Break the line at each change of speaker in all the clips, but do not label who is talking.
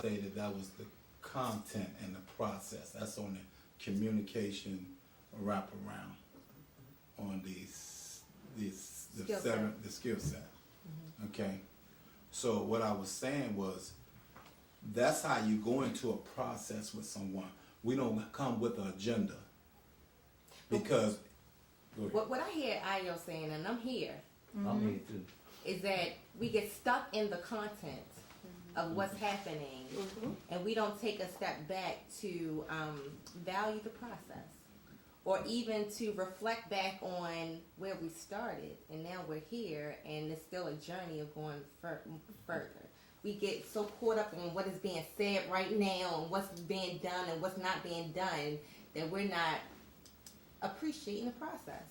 stated that was the content and the process. That's on the communication wraparound on the skill set. Okay. So what I was saying was, that's how you go into a process with someone. We don't come with an agenda. Because
what I hear Ayo saying, and I'm here,
I'm here too.
is that we get stuck in the content of what's happening, and we don't take a step back to value the process, or even to reflect back on where we started, and now we're here, and it's still a journey of going further. We get so caught up in what is being said right now, and what's being done and what's not being done, that we're not appreciating the process.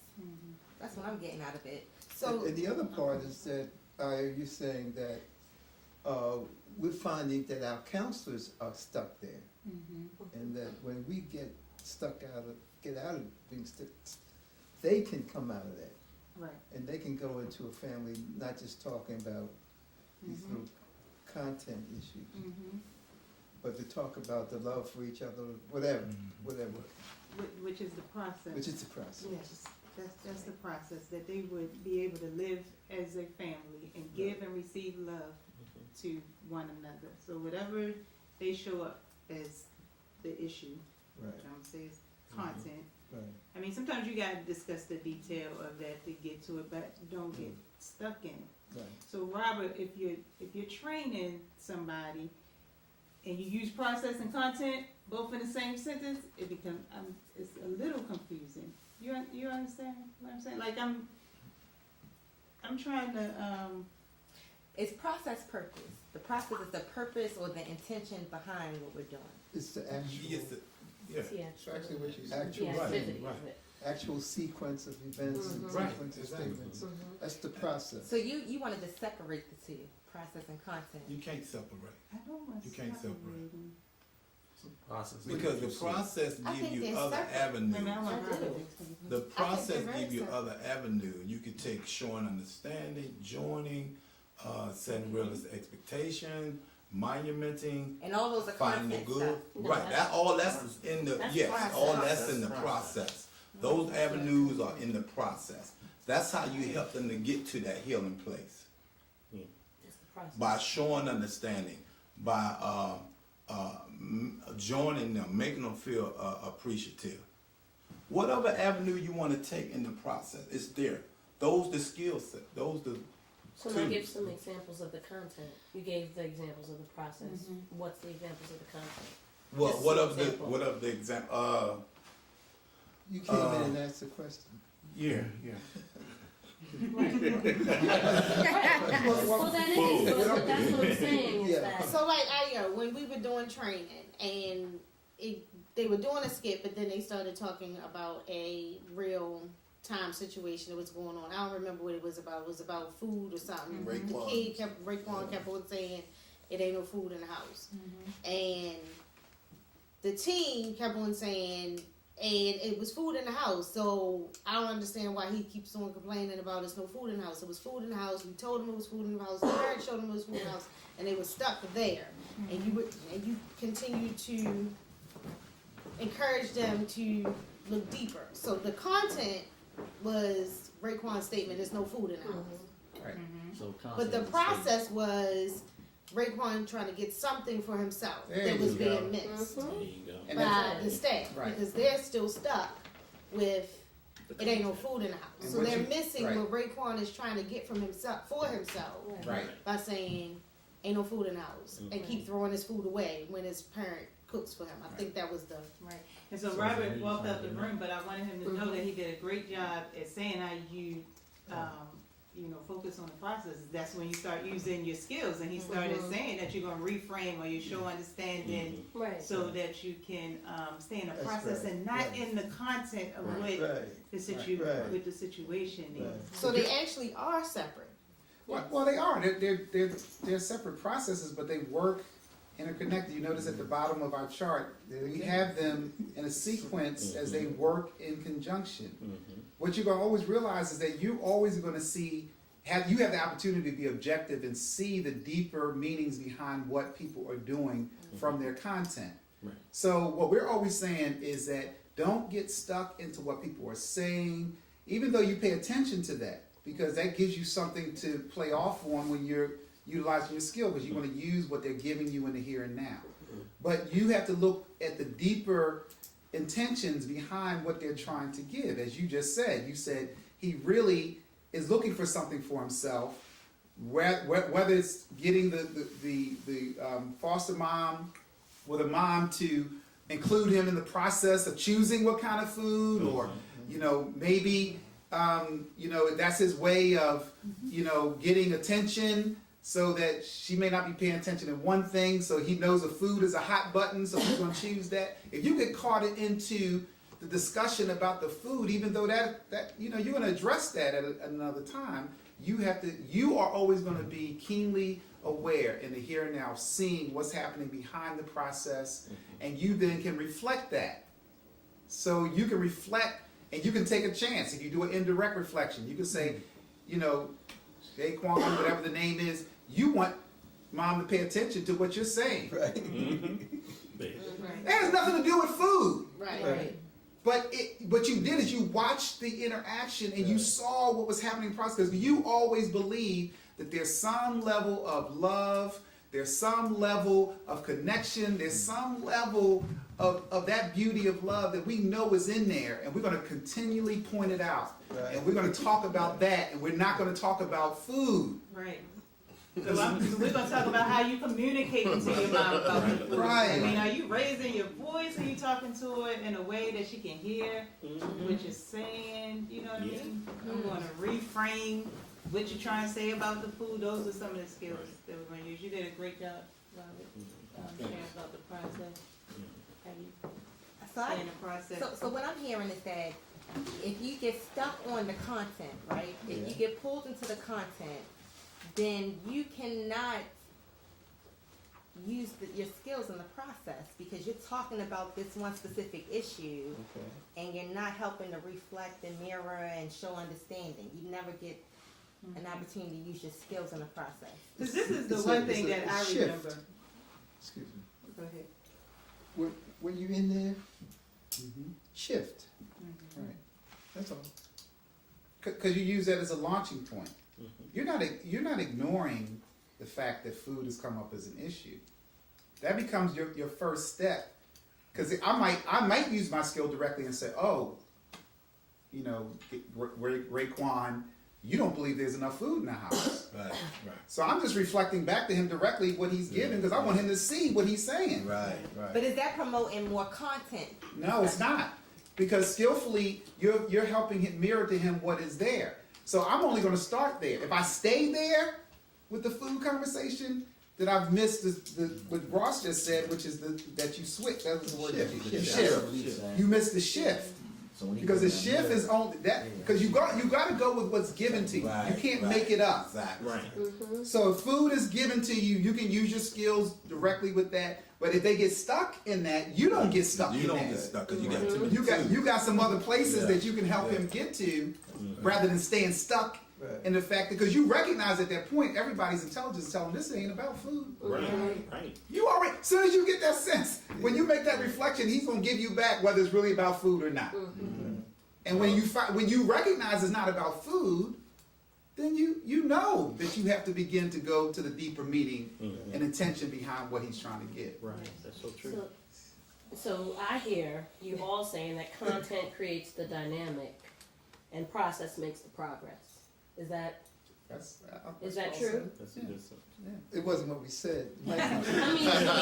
That's what I'm getting out of it.
So, and the other part is that you're saying that we're finding that our counselors are stuck there, and that when we get out of being stuck, they can come out of that,
Right.
and they can go into a family not just talking about these little content issues, but to talk about the love for each other, whatever.
Which is the process.
Which is the process.
Yes, that's the process, that they would be able to live as a family and give and receive love to one another. So whatever they show up as the issue,
Right.
which I'm gonna say is content.
Right.
I mean, sometimes you gotta discuss the detail of that to get to it, but don't get stuck in it.
Right.
So Robert, if you're training somebody and you use process and content both in the same sentence, it becomes it's a little confusing. You understand what I'm saying? Like I'm trying to
It's process purpose. The process is the purpose or the intention behind what we're doing.
It's the actual.
yes, yeah.
It's actually what you actual
Right,
thing,
right.
actual sequence of events and
Right,
sequence of
exactly.
statements. That's the process.
So you wanted to separate the two, process and content.
You can't separate.
I don't want to
You can't separate.
Process.
Because the process
I
give
think
you
they're
other
separate.
avenues.
I want
I
Robert
do.
to explain.
The process
they're very
give you
separate.
other avenue. You could take showing understanding, joining, setting realistic expectation, monumenting,
And all those are
finding the
content
good.
stuff.
Right, all that's in the,
That's
yes,
process.
all that's in the process. Those avenues are in the process. That's how you help them to get to that healing place.
It's the process.
By showing understanding, by joining them, making them feel appreciative. Whatever avenue you want to take in the process, it's there. Those the skill set. Those the
So now give some examples of the content. You gave the examples of the process. What's the examples of the content?
well.
Just
What
an
of the
example.
what of the example?
You came in and asked the question.
Yeah.
Well, that is, but that's what I'm saying is
Yeah.
that.
So like when we were doing training and they were doing a skit, but then they started talking about a real time situation that was going on. I don't remember what it was about. It was about food or something.
Raekwon.
The kid Raekwon kept on saying it ain't no food in the house, and the team kept on saying. And it was food in the house, so I don't understand why he keeps on complaining about there's no food in the house. It was food in the house. We told him it was food in the house. The parents showed him it was food in the house, and they were stuck there. And you continue to encourage them to look deeper. So the content was Raekwon's statement: "There's no food in the house."
Right. So
But the
content
process was Raekwon trying to get something for himself
There
that
you
was
go.
being missed
There you go.
And
by the staff
Right.
because they're still stuck with it ain't no food in the house.
And
So
what
they're
you-
missing
right.
what Raekwon is trying to get from himself for himself
Right.
by saying ain't no food in the house and keep throwing his food away when his parent cooks for him. I think that was the
Right. And so
So
Robert
then you
walked out
find
the
him
room, but I wanted him to know that he did a great job at saying how you, focus on the process. That's when you start using your skills, and he started saying that you're gonna reframe or you show understanding
Right.
so that you can stay in the
That's
process
right.
and not
Right.
in the content of what
Right. Right.
what the situation is.
Right.
so they actually are separate.
Well, they are. They're separate processes, but they work interconnected. You notice at the bottom of our chart that we have them in a sequence as they work in conjunction. What you're gonna always realize is that you always are gonna see you have the opportunity to be objective and see the deeper meanings behind what people are doing from their content.
Right.
So what we're always saying is that don't get stuck into what people are saying, even though you pay attention to that, because that gives you something to play off on when you're utilizing your skill, because you want to use what they're giving you in the here and now. But you have to look at the deeper intentions behind what they're trying to give. As you just said, you said he really is looking for something for himself, whether it's getting the foster mom or the mom to include him in the process of choosing what kind of food, or maybe that's his way of getting attention, so that she may not be paying attention to one thing, so he knows the food is a hot button, so he's going to choose that. If you get caught into the discussion about the food, even though that you're going to address that at another time, you are always going to be keenly aware in the here and now, seeing what's happening behind the process, and you then can reflect that. So you can reflect, and you can take a chance. If you do an indirect reflection, you can say, Daquan, whatever the name is, you want mom to pay attention to what you're saying.
Right.
That has nothing to do with food.
Right.
But what you did is you watched the interaction and you saw what was happening in the process. Because you always believe that there's some level of love, there's some level of connection, there's some level of that beauty of love that we know is in there, and we're going to continually point it out.
Right.
And we're going to talk about that, and we're not going to talk about food.
Right. So we're going to talk about how you communicating to your mom about the food.
Right.
I mean, are you raising your voice? Are you talking to her in a way that she can hear what you're saying? You know what I mean? I'm going to reframe what you're trying to say about the food. Those are some of the skills that we're going to use. You did a great job, Robert, sharing about the process. Have you in the process?
So what I'm hearing is that if you get stuck on the content, right? If you get pulled into the content, then you cannot use your skills in the process, because you're talking about this one specific issue, and you're not helping to reflect and mirror and show understanding. You never get an opportunity to use your skills in the process.
Because this is the
It's
one
a
thing that I
shift.
remember.
Excuse me.
Go ahead.
When you're in there, shift. Right. That's all.
Because you use that as a launching point. You're not ignoring the fact that food has come up as an issue. That becomes your first step. Because I might use my skill directly and say, Raekwon, you don't believe there's enough food in the house.
Right.
So I'm just reflecting back to him directly what he's giving, because I want him to see what he's saying.
Right.
But is that promoting more content?
No, it's not. Because skillfully, you're helping him mirror to him what is there. So I'm only going to start there. If I stay there with the food conversation, then I've missed what Ross just said, which is that you switch. That was the word. Shift. You missed the shift. Because the shift is only that, because you got to go with what's given to you. You can't make it up.
Exactly.
Right.
So if food is given to you, you can use your skills directly with that. But if they get stuck in that, you don't get stuck in that.
You don't get stuck because you got too many.
You got some other places that you can help him get to, rather than staying stuck in the fact that, because you recognize at that point everybody's intelligence is telling them this ain't about food.
Right.
You already, as soon as you get that sense, when you make that reflection, he's gonna give you back whether it's really about food or not. And when you recognize it's not about food, then you know that you have to begin to go to the deeper meaning and intention behind what he's trying to get.
Right. That's so true.
So I hear you all saying that content creates the dynamic and process makes the progress. Is that true?
That's a good stuff.
It wasn't what we said.
I mean, it's a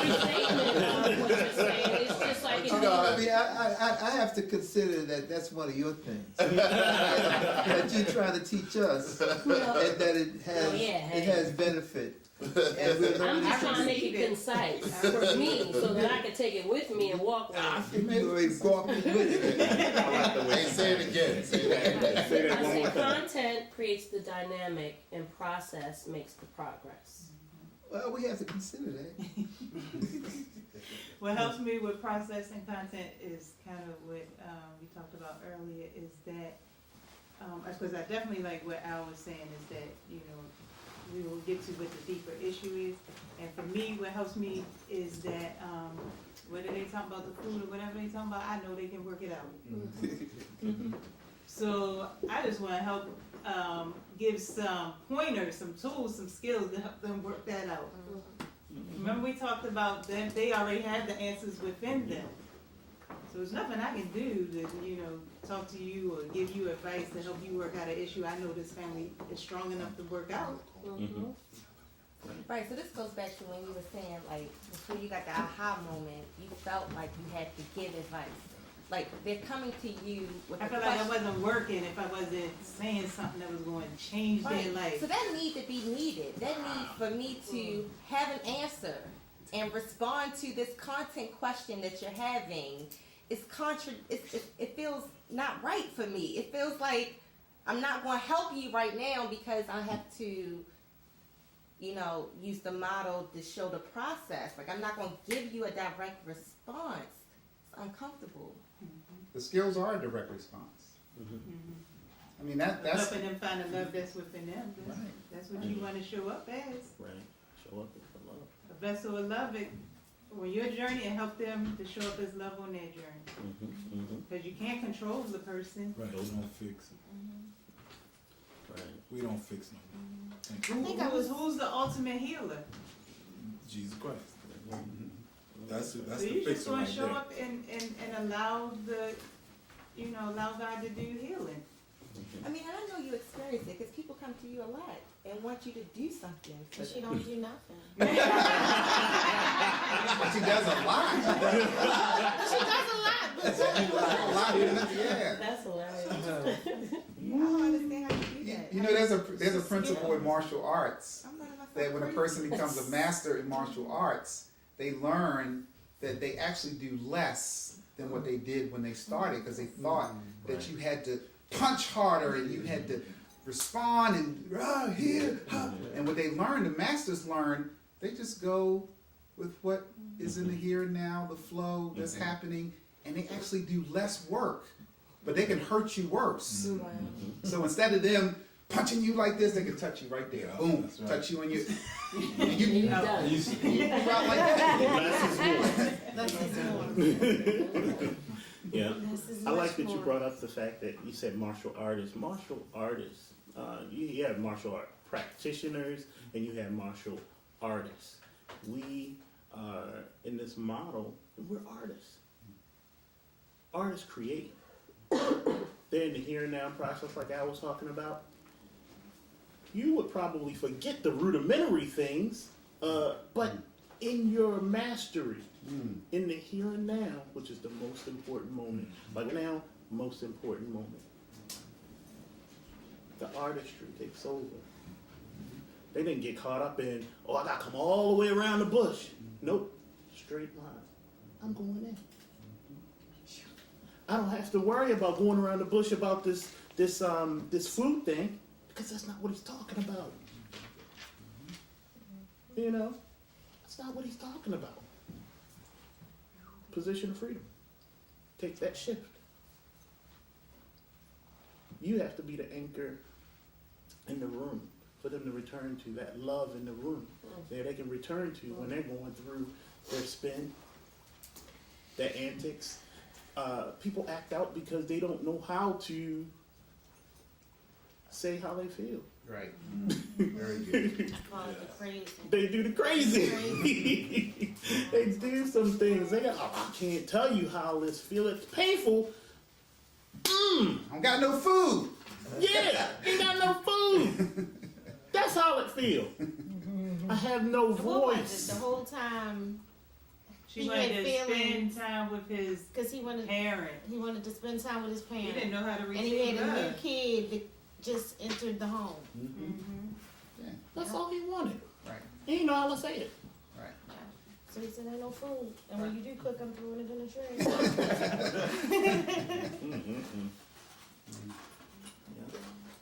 restatement of what you're saying. It's just like if
I mean, I have to consider that that's one of your things that you're trying to teach us, and that it has benefit. And
I'm just trying to make it concise for me, so that I can take it with me and walk with it.
you always walk with it.
Hey, say it again. Say that again.
I say content creates the dynamic and process makes the progress.
Well, we have to consider that.
What helps me with process and content is kind of what we talked about earlier, is that because I definitely like what Al was saying is that, you know, we will get to what the deeper issue is. And for me, what helps me is that, whether they talk about the food or whatever they talking about, I know they can work it out. So I just wanna help, give some pointers, some tools, some skills to help them work that out. Remember we talked about them, they already have the answers within them. So there's nothing I can do to, you know, talk to you or give you advice to help you work out an issue I know this family is strong enough to work out.
Right, so this goes back to when you were saying, like, before you got the aha moment, you felt like you had to give advice. Like, they're coming to you with
I
a
feel like I
question.
wasn't working if I wasn't saying something that was going to change their
Right.
life.
So that need to be needed. That need for me to have an answer and respond to this content question that you're having is it feels not right for me. It feels like I'm not going to help you right now because I have to, you know, use the model to show the process. Like, I'm not going to give you a direct response. It's uncomfortable.
The skills are a direct response. I mean, that's,
Helping them find the love that's within them. That's what you want to show up as.
Right. Show up with the love.
A vessel of love it on your journey and help them to show up as love on their journey. Because you can't control the person.
Right, we don't fix it.
Right.
We don't fix no one. Thank you.
I think I was.
Who's the ultimate healer?
Jesus Christ. That's
So
the
you just
fixer
want
right
to show
there.
up and allow the, you know, allow God to do healing.
I mean, and I know you experience it because people come to you a lot and want you to do something.
But she don't do nothing.
but she does a lot.
She does a lot, but
A lot, yeah.
That's hilarious.
I don't understand how you do that.
You know, there's a principle in martial arts
I'm running myself
that when a
crazy.
person becomes a master in martial arts, they learn that they actually do less than what they did when they started because they thought that you had to punch harder and you had to respond and here, and what they learn, the masters learn, they just go with what is in the here and now, the flow that's happening, and they actually do less work, but they can hurt you worse. So instead of them punching you like this, they can touch you right there.
Yeah,
Boom,
that's right.
touch you on your.
You done.
You move out like that.
less is more.
Yeah.
Less is
I like
much
that you
more.
brought up the fact that you said martial artists. Martial artists, you have martial art practitioners and you have martial artists. We in this model, we're artists. Artists create. They're in the here and now process like I was talking about. You would probably forget the rudimentary things, but in your mastery, in the here and now, which is the most important moment, like now, most important moment, the artistry takes over. They didn't get caught up in, oh, I gotta come all the way around the bush. Nope, straight line. I'm going in. I don't have to worry about going around the bush about this food thing because that's not what he's talking about. You know, that's not what he's talking about. Position of freedom. Take that shift. You have to be the anchor in the room for them to return to, that love in the room that they can return to when they're going through their spin, their antics. People act out because they don't know how to say how they feel.
Right. Very good.
I call it the crazy.
They do the crazy. They do some things. They go, oh, I can't tell you how this feels. It's painful.
I don't got no food.
Yeah, ain't got no food. That's how it feels. I have no
What was it?
voice.
The whole time,
She
He
wanted
had
to spend
feelings.
time with his
because he wanted to spend time with his
He
parents.
didn't know how to
And he
receive
had a new
love.
kid that just entered the home.
Yeah,
That's all he wanted.
right,
He didn't know how to say it.
right.
So he said, ain't no food. And when you do cook, I'm throwing it in the trash.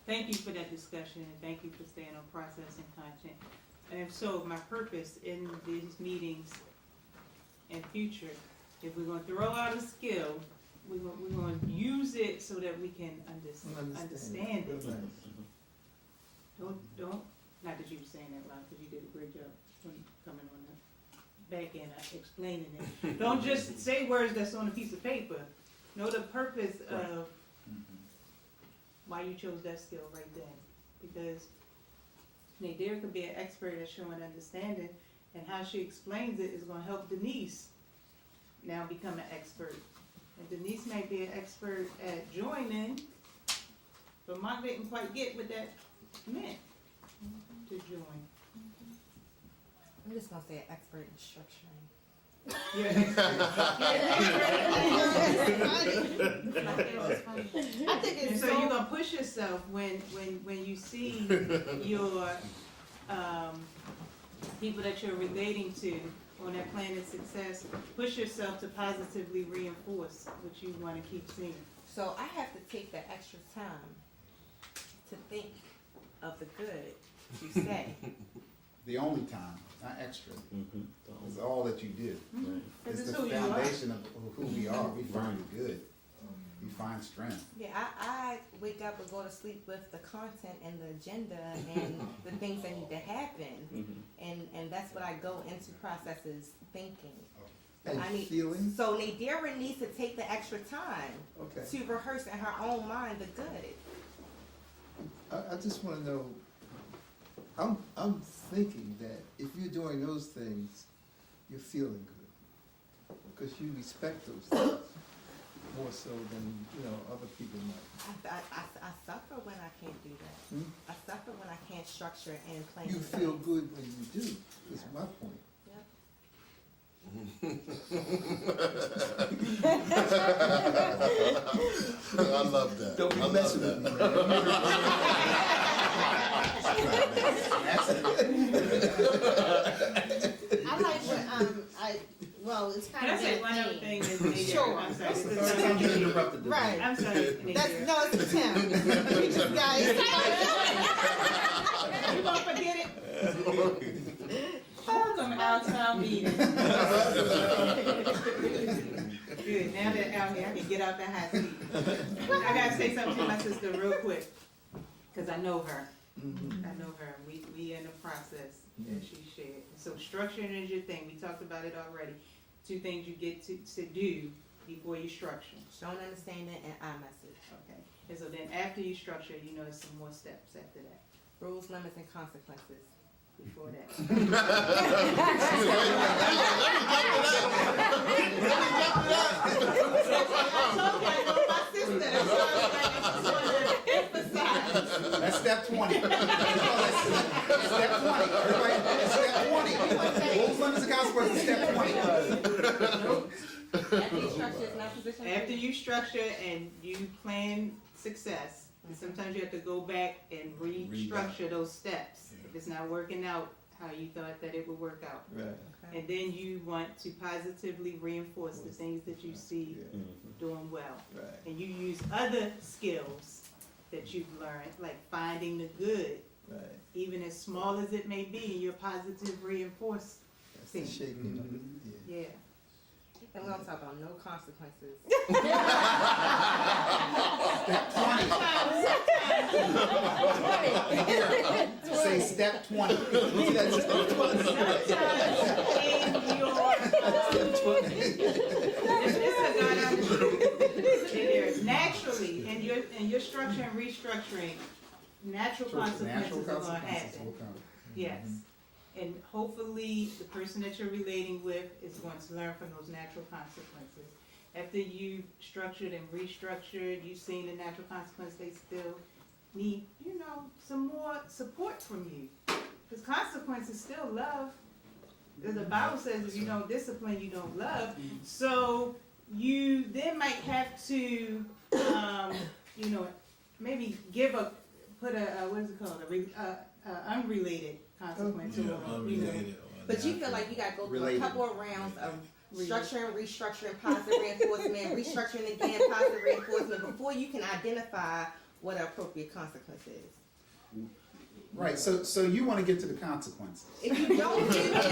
Thank you for that discussion and thank you for staying on process and content. And so my purpose in these meetings in future, if we're gonna throw out a skill, we're gonna use it so that we can understand it.
Right.
Don't, not that you were saying that loud, because you did a great job when coming on the back end, explaining it. Don't just say words that's on a piece of paper. Know the purpose of why you chose that skill right then. Because Nadir could be an expert at showing understanding, and how she explains it is gonna help Denise now become an expert. And Denise may be an expert at joining, but Mark didn't quite get what that meant to join.
I'm just gonna say an expert in structuring.
You're an expert.
I think
And
it's
so you're gonna push yourself when you see your people that you're relating to on that plan of success, push yourself to positively reinforce what you wanna keep seeing.
So I have to take the extra time to think of the good to say.
The only time, not extra.
Mhm.
It's all that you do.
Right.
Cause
It's
it's
the
who you are.
foundation of who we are. We find the good. We find strength.
Yeah, I wake up and go to sleep with the content and the agenda and the things that need to happen. And that's what I go into processes thinking.
And
I need,
feelings?
so Nadira needs to take the extra time
Okay.
to rehearse in her own mind the good.
I just wanna know, I'm thinking that if you're doing those things, you're feeling good. Because you respect those things more so than, other people might.
I suffer when I can't do that.
Hmm?
I suffer when I can't structure and plan.
You feel good when you do, is my point.
I love that.
Don't be
I love
messing
that.
with me, man.
I like what well, it's kind
Can I
of
say
been a
one other
thing.
thing is Nadir?
Sure.
I'm sorry.
That's the
this is
third time you
something-
interrupted the
Right.
I'm sorry, Nadir.
That's it's him. You just got it.
You gonna forget it? Welcome our town meeting. Good, now that out here, I can get out the hot seat. I gotta say something to my sister real quick, cause I know her. I know her, we in the process that she shared. So structuring is your thing, we talked about it already. 2 things you get to do before you structure.
Showing understanding and I message.
Okay, and so then after you structure, there's some more steps after that,
Rules, limits, and consequences.
before that.
That's step 20. That's step 20. Everybody, that's step 20. Rules, limits, and consequences, step 20.
After you structure, it's not position.
After you structure and you plan success, sometimes you have to go back and restructure those steps. If it's not working out how you thought that it would work out.
Right.
Okay.
And then you want to positively reinforce the things that you see
Yeah,
doing well.
right.
And you use other skills that you've learned, like finding the good,
Right.
even as small as it may be, in your positive reinforce.
That's the shaking of it. Yeah.
Yeah.
And we're gonna talk about no consequences.
Say step 20.
Sometimes in your, naturally, in your structure and restructuring, natural consequences are gonna happen.
will come.
Yes. And hopefully, the person that you're relating with is going to learn from those natural consequences. After you've structured and restructured, you've seen the natural consequence, they still need, some more support from you. Because consequence is still love. The Bible says if you don't discipline, you don't love. So you then might have to, maybe put a what is it called, unrelated consequence.
Yeah,
or,
unrelated.
But you feel like you gotta go through
Related.
a couple of rounds of structuring, restructuring, positive reinforcement, restructuring again, positive reinforcement, before you can identify what an appropriate consequence is.
Right, so you want to get to the consequences.
If you don't do that,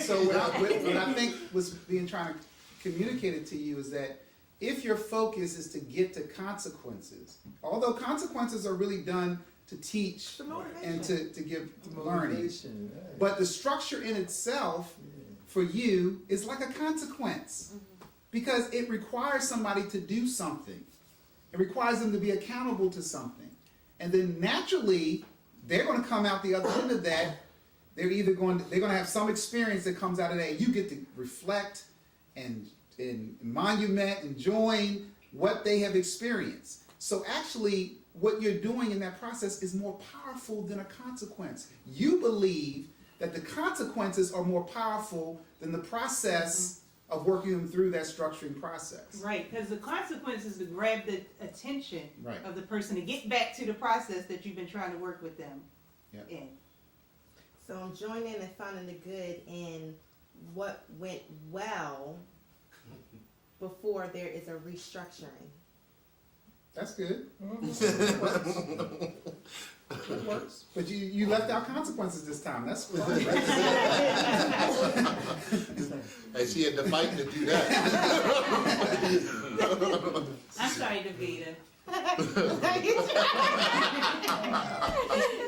So what I think was trying to communicated to you is that if your focus is to get to consequences, although consequences are really done to teach and to give learning,
Motivation, right.
but the structure in itself for you is like a consequence because it requires somebody to do something. It requires them to be accountable to something. And then naturally, they're going to come out the other end of that. They're going to have some experience that comes out of that. You get to reflect and monument and join what they have experienced. So actually, what you're doing in that process is more powerful than a consequence. You believe that the consequences are more powerful than the process of working them through that structuring process.
Right, because the consequence is to grab the attention
Right.
of the person to get back to the process that you've been trying to work with them
Yep.
in.
So I'm joining and finding the good in what went well before there is a restructuring.
That's good. It works. But you left out consequences this time. That's fine.
And she had to fight to do that.
I'm sorry, Davida.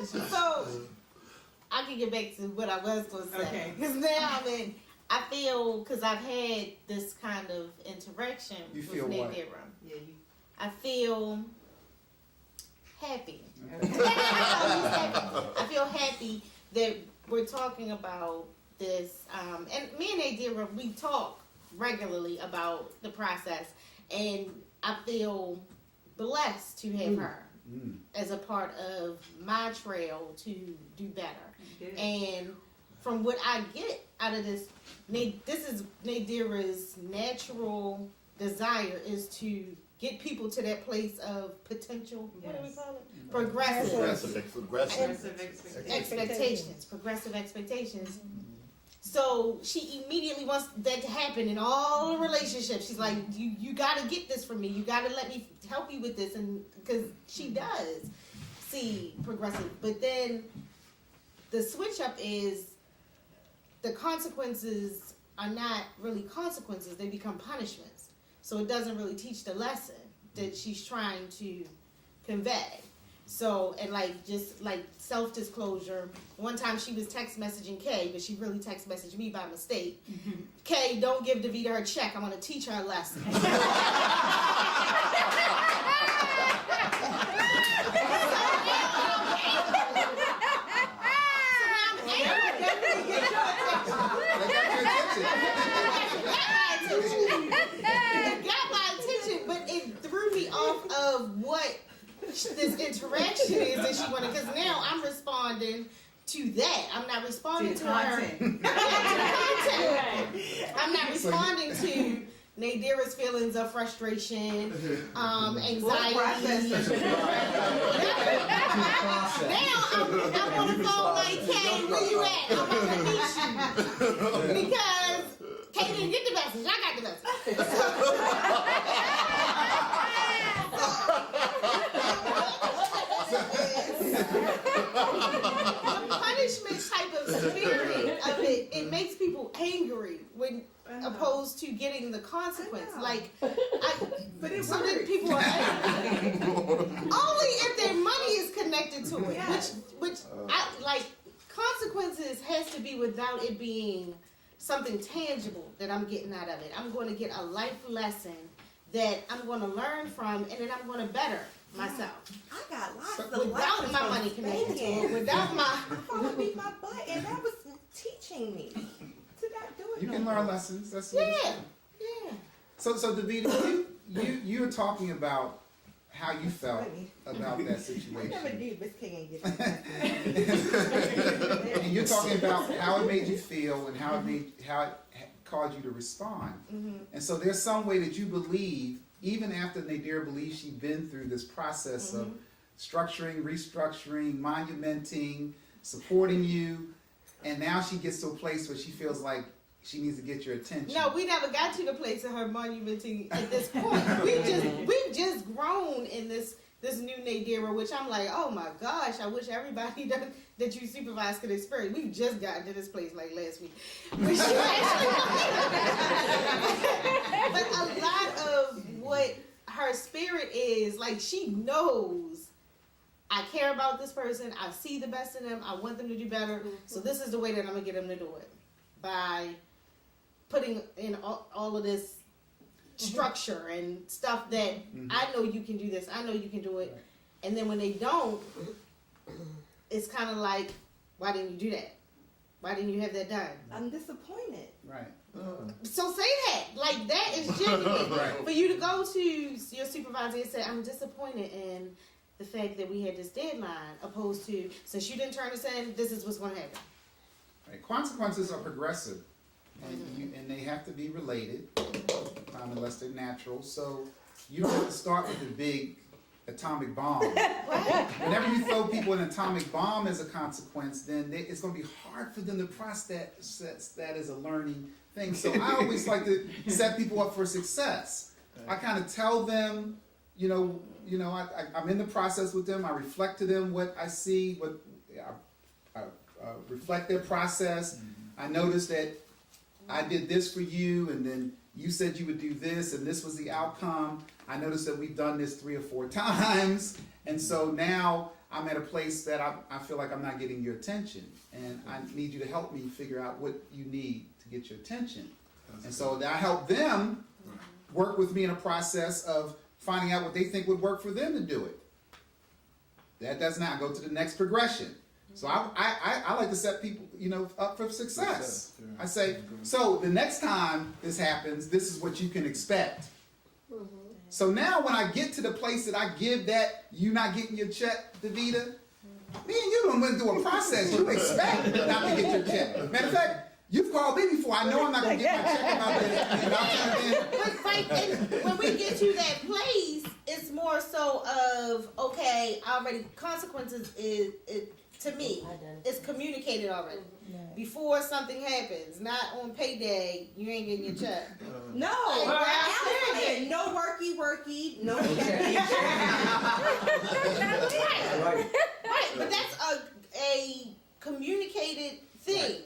So I can get back to what I was going to say.
Okay.
Because now I feel, because I've had this kind of interaction
You
with
feel
Nick
what?
Dara.
Yeah, you.
I feel happy.
Okay.
I feel happy that we're talking about this. And me and Adira, we talk regularly about the process. And I feel blessed to have her as a part of my trail to do better.
Good.
And from what I get out of this, this is Nadira's natural desire is to get people to that place of potential. What do we
Yes.
call it? Progressive
Progressive.
expectations. Progressive expectations. So she immediately wants that to happen in all relationships. She's like, you got to get this from me. You got to let me help you with this, and because she does see progressive. But then the switch up is the consequences are not really consequences; they become punishments. So it doesn't really teach the lesson that she's trying to convey. So, and just self-disclosure, one time she was text messaging Kay, but she really text messaged me by mistake. Kay, don't give Davida her check. I'm going to teach her a lesson. It got my attention, but it threw me off of what this interaction is that she wanted, because now I'm responding to that. I'm not responding to her. I'm not responding to Nadira's feelings of frustration, anxiety. Now I'm on the phone like, Kay, where you at? I'm gonna meet you. Because Kay didn't get the message. I got the message. The punishment type of spirit of it makes people angry when opposed to getting the consequence. Like,
But it
so that
works.
people are angry. Only if their money is connected to it,
Yes.
which I like. Consequences has to be without it being something tangible that I'm getting out of it. I'm going to get a life lesson that I'm going to learn from, and then I'm going to better myself.
I got lots of
Without
lessons
my
from
money connected to
spanking.
it, without my
Mama beat my butt, and that was teaching me to not do it.
You
no
can
more.
learn lessons. That's what it's
yeah,
for.
yeah.
So Davida, you're talking about how you felt about that
I never
situation.
do, Miss King ain't get
And you're talking about how it made you feel and how it caused you to respond. And so there's some way that you believe, even after Nadira believes she's been through this process of structuring, restructuring, monumenting, supporting you, and now she gets to a place where she feels like she needs to get your attention.
No, we never got to the place of her monumenting at this point. We've just grown in this this new Nadira, which I'm like, oh my gosh, I wish everybody that you supervise could experience. We've just gotten to this place like last week. But she actually, but a lot of what her spirit is, like, she knows I care about this person, I see the best in them, I want them to do better, so this is the way that I'm gonna get them to do it. By putting in all of this structure and stuff that I know you can do this, I know you can do it, and then when they don't, it's kind of like, why didn't you do that? Why didn't you have that done?
I'm disappointed.
Right.
So say that, like, that is genuine.
Right.
For you to go to your supervisor and say, I'm disappointed in the fact that we had this deadline, opposed to, since you didn't turn us in, this is what's going to happen.
Right. Consequences are progressive, and they have to be related, unless they're natural. So you don't have to start with the big atomic bomb. Whenever you throw people an atomic bomb as a consequence, then it's going to be hard for them to process that as a learning thing. So I always like to set people up for success. I kind of tell them, I'm in the process with them. I reflect to them what I see, I reflect their process. I noticed that I did this for you, and then you said you would do this, and this was the outcome. I noticed that we've done this 3 or 4 times, and so now I'm at a place that I feel like I'm not getting your attention, and I need you to help me figure out what you need to get your attention. And so I help them work with me in a process of finding out what they think would work for them to do it. That does not go to the next progression. So I like to set people, up for success. I say, so the next time this happens, this is what you can expect. So now when I get to the place that I give that you not getting your check, Davida, me and you done went through a process. You expect not to get your check. Matter of fact, you've called me before. I know I'm not going to get my check
But right, and when we get to that place, it's more so of, okay, already consequences is to me, it's communicated already. Before something happens, not on payday, you ain't getting your check.
No, no worky, no check. Right,
but that's a communicated thing.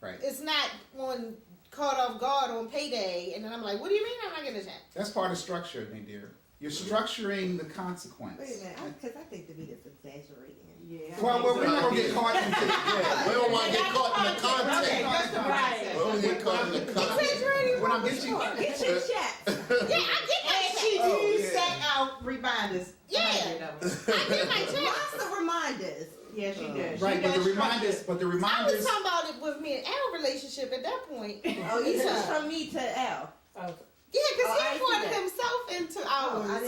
Right.
It's not on caught off guard on payday, and then I'm like, what do you mean I'm not getting a check?
That's part of structure, my dear. You're structuring the consequence.
Wait a minute, because I think Davita's exaggerating.
Yeah.
Well, we're not going to get caught in
We don't want to get caught in the content.
Right.
We don't get caught in the content.
When I'm getting you,
Get your check.
Yeah, I get my
And she
check.
do set out reminders.
Yeah. I get my check.
Lots of reminders.
Yeah, she does.
right?
She
But
does
the reminders,
I was talking about it with me and Al relationship at that point.
Oh, you switched from me to L.
Oh,
Yeah, because
I
he
see
brought
that.
himself into
I
ours.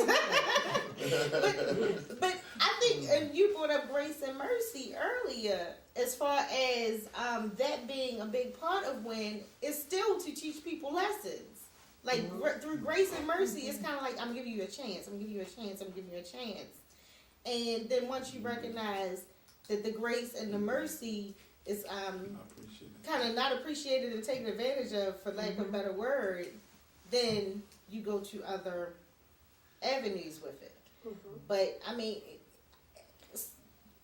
didn't know that.
but I think, and you brought up grace and mercy earlier, as far as that being a big part of when it's still to teach people lessons. Like through grace and mercy, it's kind of like I'm giving you a chance. I'm giving you a chance. I'm giving you a chance. And then once you recognize that the grace and the mercy is kind of not appreciated and taken advantage of, for lack of a better word, then you go to other avenues with it. But I mean,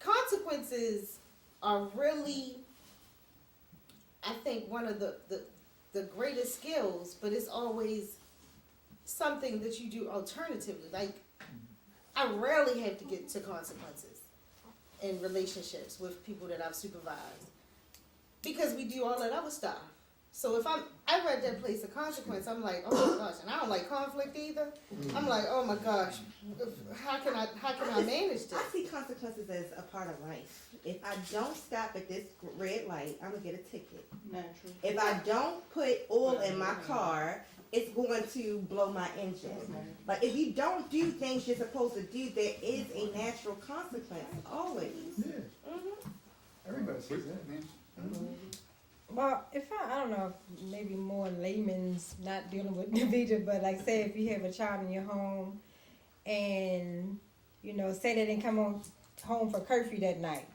consequences are really, I think, one of the greatest skills, but it's always something that you do alternatively. Like, I rarely have to get to consequences in relationships with people that I've supervised, because we do all that other stuff. So if I'm ever at that place of consequence, I'm like, oh my gosh, and I don't like conflict either. I'm like, oh my gosh, how can I manage this?
I see consequences as a part of life. If I don't stop at this red light, I'm gonna get a ticket.
Natural.
If I don't put oil in my car, it's going to blow my engine. But if you don't do things you're supposed to do, there is a natural consequence always.
everybody says that, man.
Well, if I don't know, if maybe more layman's, not dealing with Davida, but like say if you have a child in your home and, say they didn't come home for curfew that night.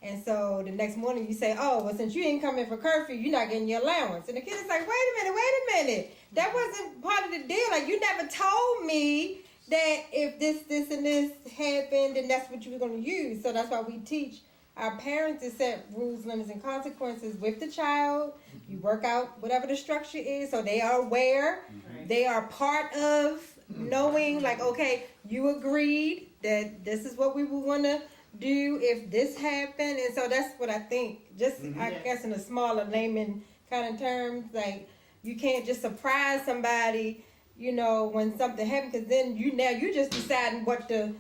And so the next morning you say, oh, well, since you didn't come in for curfew, you're not getting your allowance. And the kid is like, wait a minute. That wasn't part of the deal. Like, you never told me that if this, and this happened, then that's what you were going to use. So that's why we teach our parents to set rules, limits, and consequences with the child. You work out whatever the structure is, so they are aware.
Right.
They are part of knowing, like, okay, you agreed that this is what we would want to do if this happened. And so that's what I think, just I
Yeah.
guess in a smaller layman kind of terms, like, you can't just surprise somebody, you know, when something happens, because then you're just deciding what the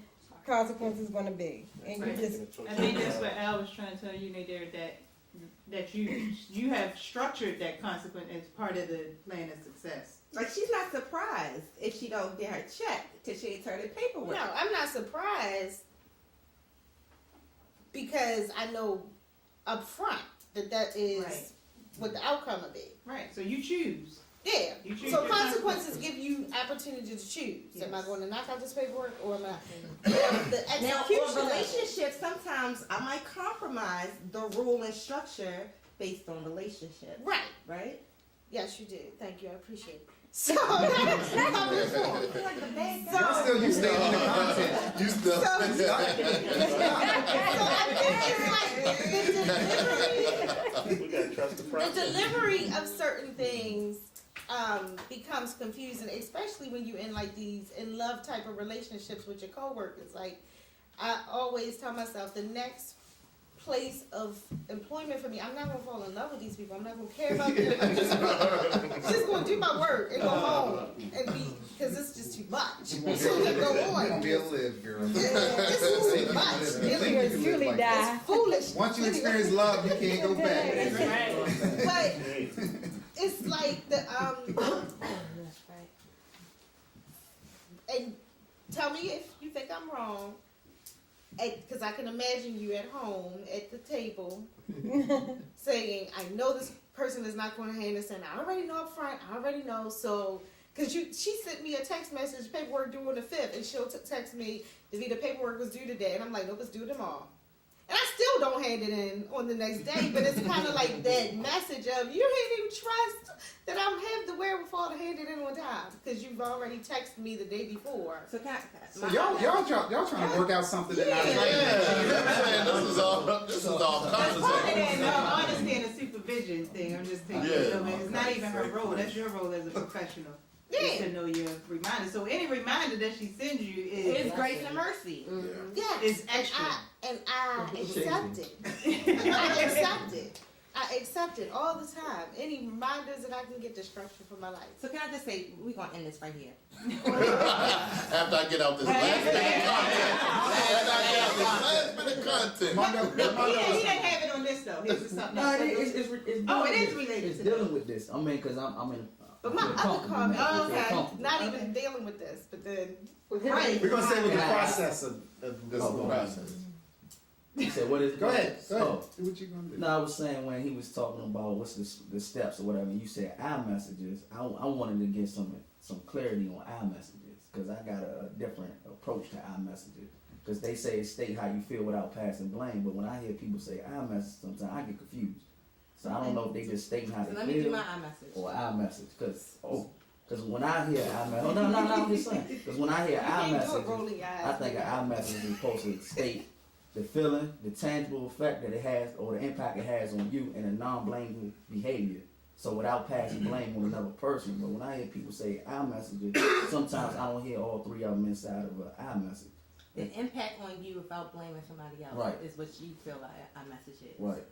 consequence is going to be. And you just,
I think that's what Al was trying to tell you, Nadir, that you have structured that consequence as part of the plan of success.
Like, she's not surprised if she don't get her check because she ain't turned in paperwork.
No, I'm not surprised because I know up front that is
Right.
what the outcome will be.
Right. So you choose.
Yeah.
You choose
So
your
consequences give you opportunity to choose. Am I
Yes.
going to knock out this paperwork or am I? The
Now,
execution
for
of it.
relationships, sometimes I might compromise the rule and structure based on relationship,
Right.
right?
Yes, you did. Thank you. I appreciate it. So, that's how we form.
I feel like the bad guy.
So-
Still, you staying in the content.
You still.
So I think it's like the delivery.
We gotta trust the
The
process.
delivery of certain things becomes confusing, especially when you're in like these in love type of relationships with your coworkers. Like, I always tell myself the next place of employment for me, I'm not gonna fall in love with these people. I'm not gonna care about them. I'm just gonna do my work and go home and be, because it's just too much. So to go
You're
on.
gonna be able to live, girl.
This is too much.
You
It's
think you can live
Julie
like
died.
that.
foolish.
Once you experience love, you can't go back.
But it's like the
That's right.
and tell me if you think I'm wrong, because I can imagine you at home at the table saying, I know this person is not going to hand this in. I already know up front. I already know. So, because she sent me a text message, paperwork due on the 5th, and she'll text me, the paperwork was due today. And I'm like, nope, it's due tomorrow. And I still don't hand it in on the next day, but it's kind of like that message of, you ain't even trust that I'm have the wherewithal to hand it in on time, because you've already texted me the day before.
So
So y'all trying to work out something that
Yeah,
I
this is all
That's part of that. No, I understand the supervision thing. I'm just thinking,
Yeah.
you know, it's not even her role. That's your role as a professional. Is
Yeah.
to know your reminder. So any reminder that she sends you
it's
is
grace and mercy.
Yes.
Is extra.
And I accept it. I accept it. I accept it all the time. Any reminders that I can get the structure for my life.
So can I just say, we're going to end this right here.
After I get out this last bit of content. After I get out this last bit of content.
He didn't have it on this though. His is something
No,
else.
it's
Oh, it is
dealing with-
related
It's
to
dealing with this. I mean, cause I'm in.
But my
I feel
other
comfortable,
comment,
man. I feel
okay,
comfortable.
not even dealing with this, but then
Right.
We're gonna say with the
Nah.
process of
This is the process.
You said what is?
Go ahead. Go ahead.
Oh.
Do what you gonna do.
No, I was saying when he was talking about what's the steps or whatever. You said our messages. I wanted to get some clarity on our messages because I got a different approach to our messages. Because they say state how you feel without passing blame, but when I hear people say our message, sometimes I get confused. So I don't know if they just stating how
So
they
let me do
feel
my iMessage.
or our message. Because when I hear our message, oh, no, I'm just saying. Because when I hear
you
our
can't do
message,
it rolling your eyes.
I think our message is supposed to state the feeling, the tangible effect that it has, or the impact it has on you, and a non-blameful behavior. So without passing blame on another person. But when I hear people say our messages, sometimes I don't hear all three of them inside of our message.
The impact on you without blaming somebody else
Right.
is what you feel like our message is.
Right.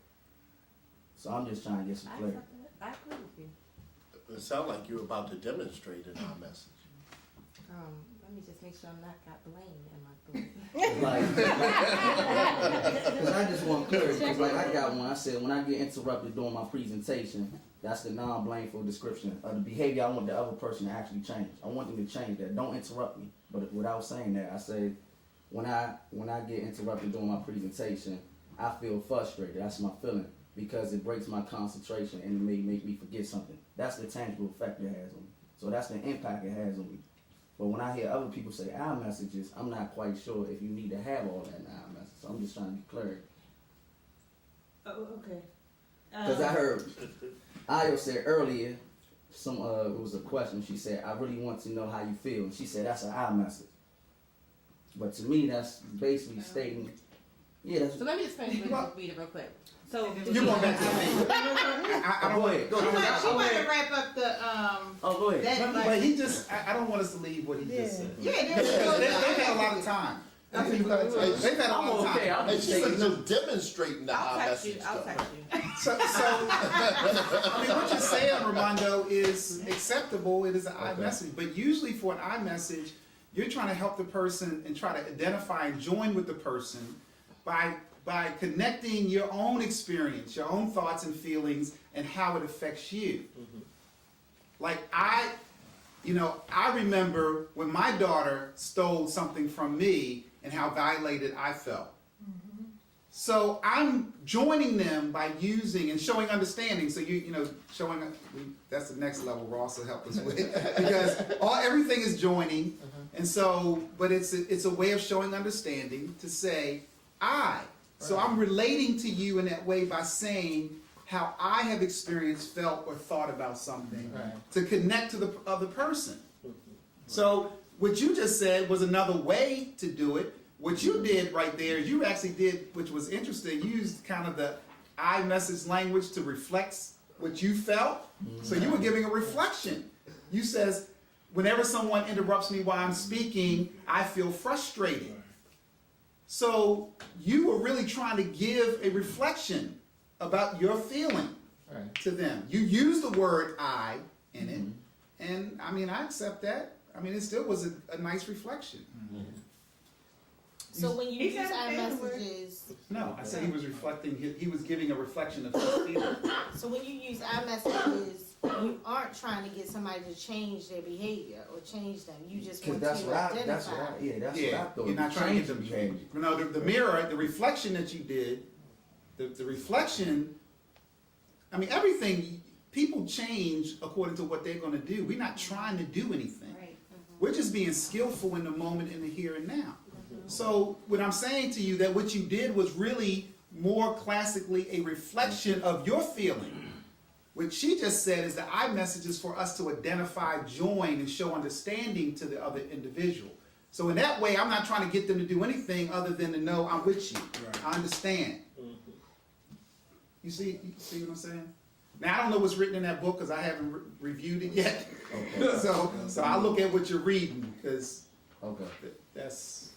So I'm just trying to get some
I
clarity.
accept it. I agree with you.
It sounds like you're about to demonstrate in our message.
Let me just make sure I'm not got blame in my thoughts.
Like, because I just want clarity. Because like I got one. I said when I get interrupted during my presentation, that's the non-blameful description of the behavior I want the other person to actually change. I want them to change that. Don't interrupt me. But without saying that, I say when I get interrupted during my presentation, I feel frustrated. That's my feeling because it breaks my concentration and it may make me forget something. That's the tangible effect it has on me. So that's the impact it has on me. But when I hear other people say our messages, I'm not quite sure if you need to have all that in our message. So I'm just trying to get clarity.
Oh, okay.
Because I heard Ayo said earlier, it was a question. She said, I really want to know how you feel. And she said, that's an our message. But to me, that's basically stating, yeah, that's.
So let me just finish with Vita real quick. So
You're going back to me. I don't
Go
want
ahead. Go
She
ahead.
about to wrap up the,
Oh, go ahead.
that,
but he just, I don't want us to leave what he just said.
yeah,
Because they've had a lot of time. They've had a
I'm
lot of
okay.
time.
I'm
Hey,
just
she's
taking.
just demonstrating the
I'll
I
text you.
message
I'll
stuff.
text you.
So, I mean, what you're saying, Armando, is acceptable. It is an iMessage. But usually for an iMessage, you're trying to help the person and try to identify and join with the person by connecting your own experience, your own thoughts and feelings, and how it affects you. Like I remember when my daughter stole something from me and how violated I felt. So I'm joining them by using and showing understanding. So that's the next level Ross will help us with, because everything is joining, and so but it's a way of showing understanding to say I. So I'm relating to you in that way by saying how I have experienced, felt, or thought about something to connect to the other person. So what you just said was another way to do it. What you did right there, you actually did, which was interesting, you used kind of the iMessage language to reflect what you felt. So you were giving a reflection. You says, whenever someone interrupts me while I'm speaking, I feel frustrated. So you were really trying to give a reflection about your feeling to them. You used the word I in it, and I mean, I accept that. I mean, it still was a nice reflection.
So when you
He
use
said
iMessages,
No, I said he was reflecting, he was giving a reflection of his feeling.
so when you use iMessages, you aren't trying to get somebody to change their behavior or change them. You just
Because
want to identify.
that's what I thought.
You're not trying to get them
behavior.
changed. No, the mirror, the reflection that you did, the reflection, I mean, everything, people change according to what they're going to do. We're not trying to do anything.
Right.
We're just being skillful in the moment, in the here and now. So what I'm saying to you, that what you did was really more classically a reflection of your feeling. What she just said is that iMessage is for us to identify, join, and show understanding to the other individual. So in that way, I'm not trying to get them to do anything other than to know I'm with you. I understand. You see what I'm saying? Now I don't know what's written in that book because I haven't reviewed it yet.
Okay.
So I look at what you're reading because
Okay.
that's.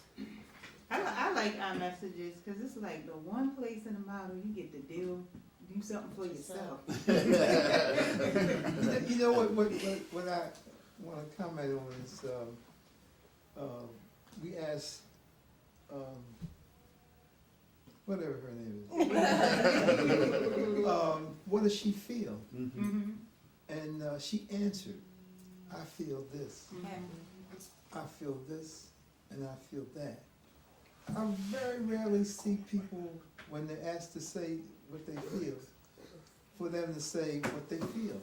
I like iMessages because it's like the one place in the model you get to do something for yourself.
You know what I want to comment on is we asked whatever her name is, what does she feel?
Mm-hmm.
And she answered, I feel this, I feel this, and I feel that. I very rarely see people, when they're asked to say what they feel, for them to say what they feel.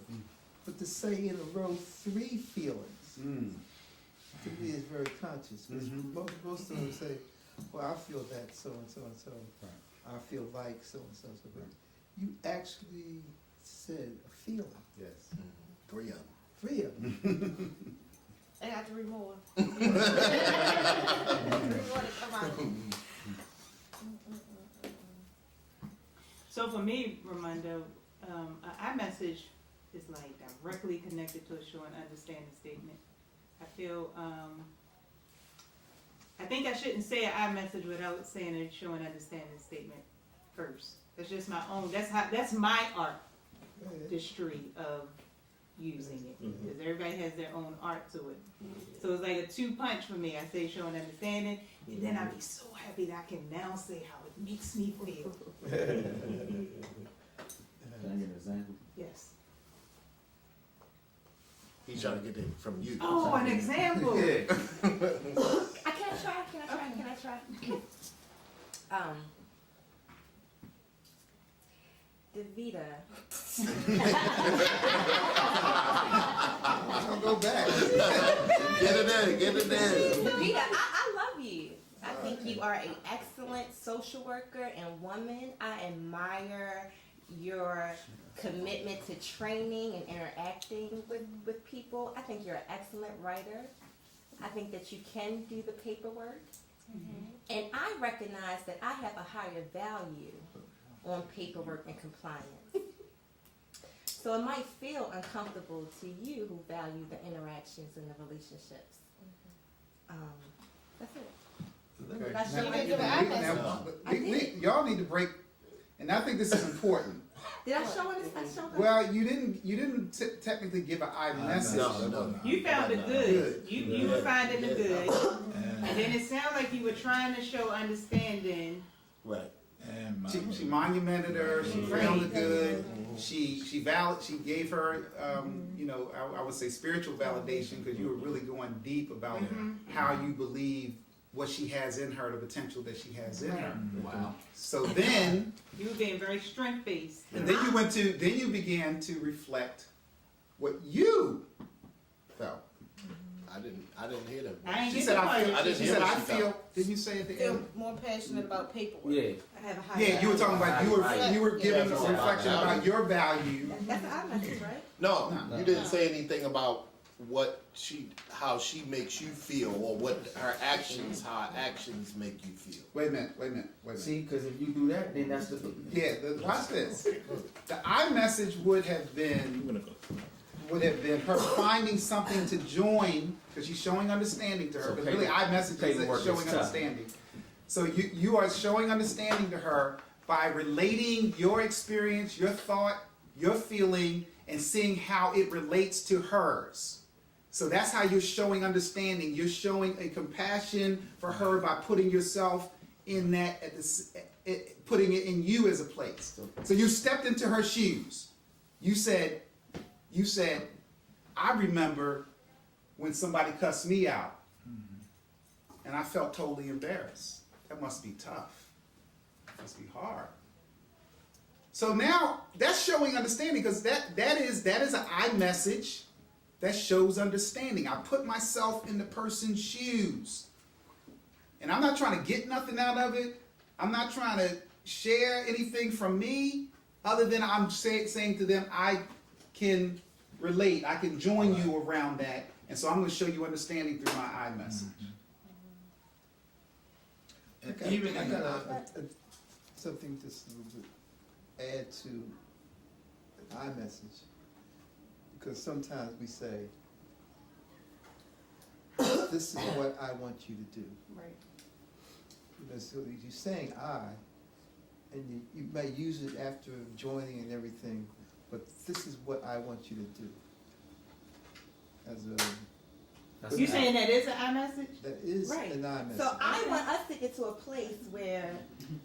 But to say in a row 3 feelings, to me is very conscious. 'Cause most of them say, well, I feel that so and so and so. I feel like so and so. But you actually said a feeling.
Yes. 3 of them.
3 of them.
I got 3 more. 3 more to come out.
So for me, Ramondo, iMessage is like directly connected to a show and understanding statement. I feel, I think I shouldn't say an iMessage without saying a show and understanding statement first. That's just my own, that's my artistry of using it. Because everybody has their own art to it. So it's like a 2-punch for me. I say show and understanding, and then I'll be so happy that I can now say how it makes me feel.
Can I get an example?
Yes.
He's trying to get it from you.
Oh, an example.
Can I try? Davita.
I'll go back.
Get it in.
Davita, I love you. I think you are an excellent social worker and woman. I admire your commitment to training and interacting with people. I think you're an excellent writer. I think that you can do the paperwork. And I recognize that I have a higher value on paperwork and compliance. So it might feel uncomfortable to you who value the interactions and the relationships. That's it.
Okay.
That's
Now,
your
idea.
y'all need to break, and I think this is important.
Did I show it? I showed it.
Well, you didn't technically give an I message.
No.
You found the good. You were finding the good.
And,
And then it sounded like you were trying to show understanding.
Right.
and
She monumented her. She found the good. She gave her, I would say spiritual validation, because you were really going deep about how you believe what she has in her, the potential that she has in her.
Wow.
So then,
You were being very strength-based.
and then you began to reflect what you felt.
I didn't hear that.
I ain't
She
get
said,
the
I
part.
feel,
I didn't
she
hear
said,
what
I
she
feel,
felt.
didn't you say at the
Feel
end?
more passionate about paperwork.
Yeah.
I have a higher
Yeah, you were talking about, you were giving a
Yeah.
reflection about your value.
That's the I message, right?
No,
No.
you didn't say anything about how she makes you feel, or what how her actions make you feel.
Wait a minute.
See, because if you do that, then that's the.
Yeah, watch this. The I message would have been her finding something to join, because she's showing understanding to her.
So
But really, I message is
paperwork is
showing
tough.
understanding. So you are showing understanding to her by relating your experience, your thought, your feeling, and seeing how it relates to hers. So that's how you're showing understanding. You're showing a compassion for her by putting yourself in that, putting it in you as a place. So you stepped into her shoes. You said, I remember when somebody cussed me out, and I felt totally embarrassed. That must be tough. That must be hard. So now that's showing understanding, because that is an I message that shows understanding. I put myself in the person's shoes. And I'm not trying to get nothing out of it. I'm not trying to share anything from me, other than I'm saying to them, I can relate. I can join you around that. And so I'm going to show you understanding through my I message.
even
I
in
got something just to add to the I message, because sometimes we say, this is what I want you to do.
Right.
You know, so you're saying I, and you may use it after joining and everything, but this is what I want you to do. As
You saying that is an I message?
that is
Right.
an I message.
So I want us to get to a place where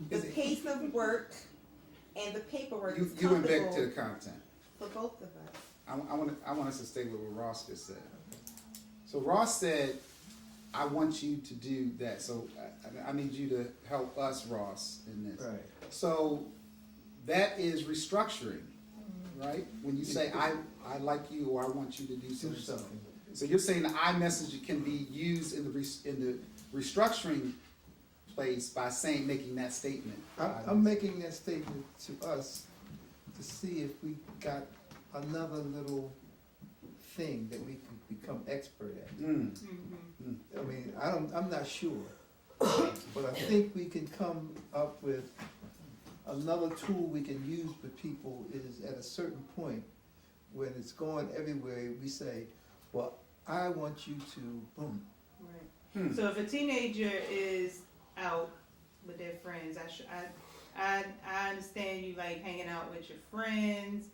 the
Is it-
pace of work and the paperwork is
You went back to
comfortable
the content.
for both of us.
I want us to stay with what Ross just said. So Ross said, I want you to do that. So I need you to help us, Ross, in this.
Right.
So that is restructuring, right? When you say, I like you, or I want you to do
Do
something.
something.
So you're saying the I message can be used in the restructuring place by making that statement.
I'm making that statement to us to see if we got another little thing that we can become expert at. I mean, I'm not sure, but I think we can come up with another tool we can use with people. Is at a certain point when it's going everywhere, we say, well, I want you to boom.
Right. So if a teenager is out with their friends, I understand you like hanging out with your friends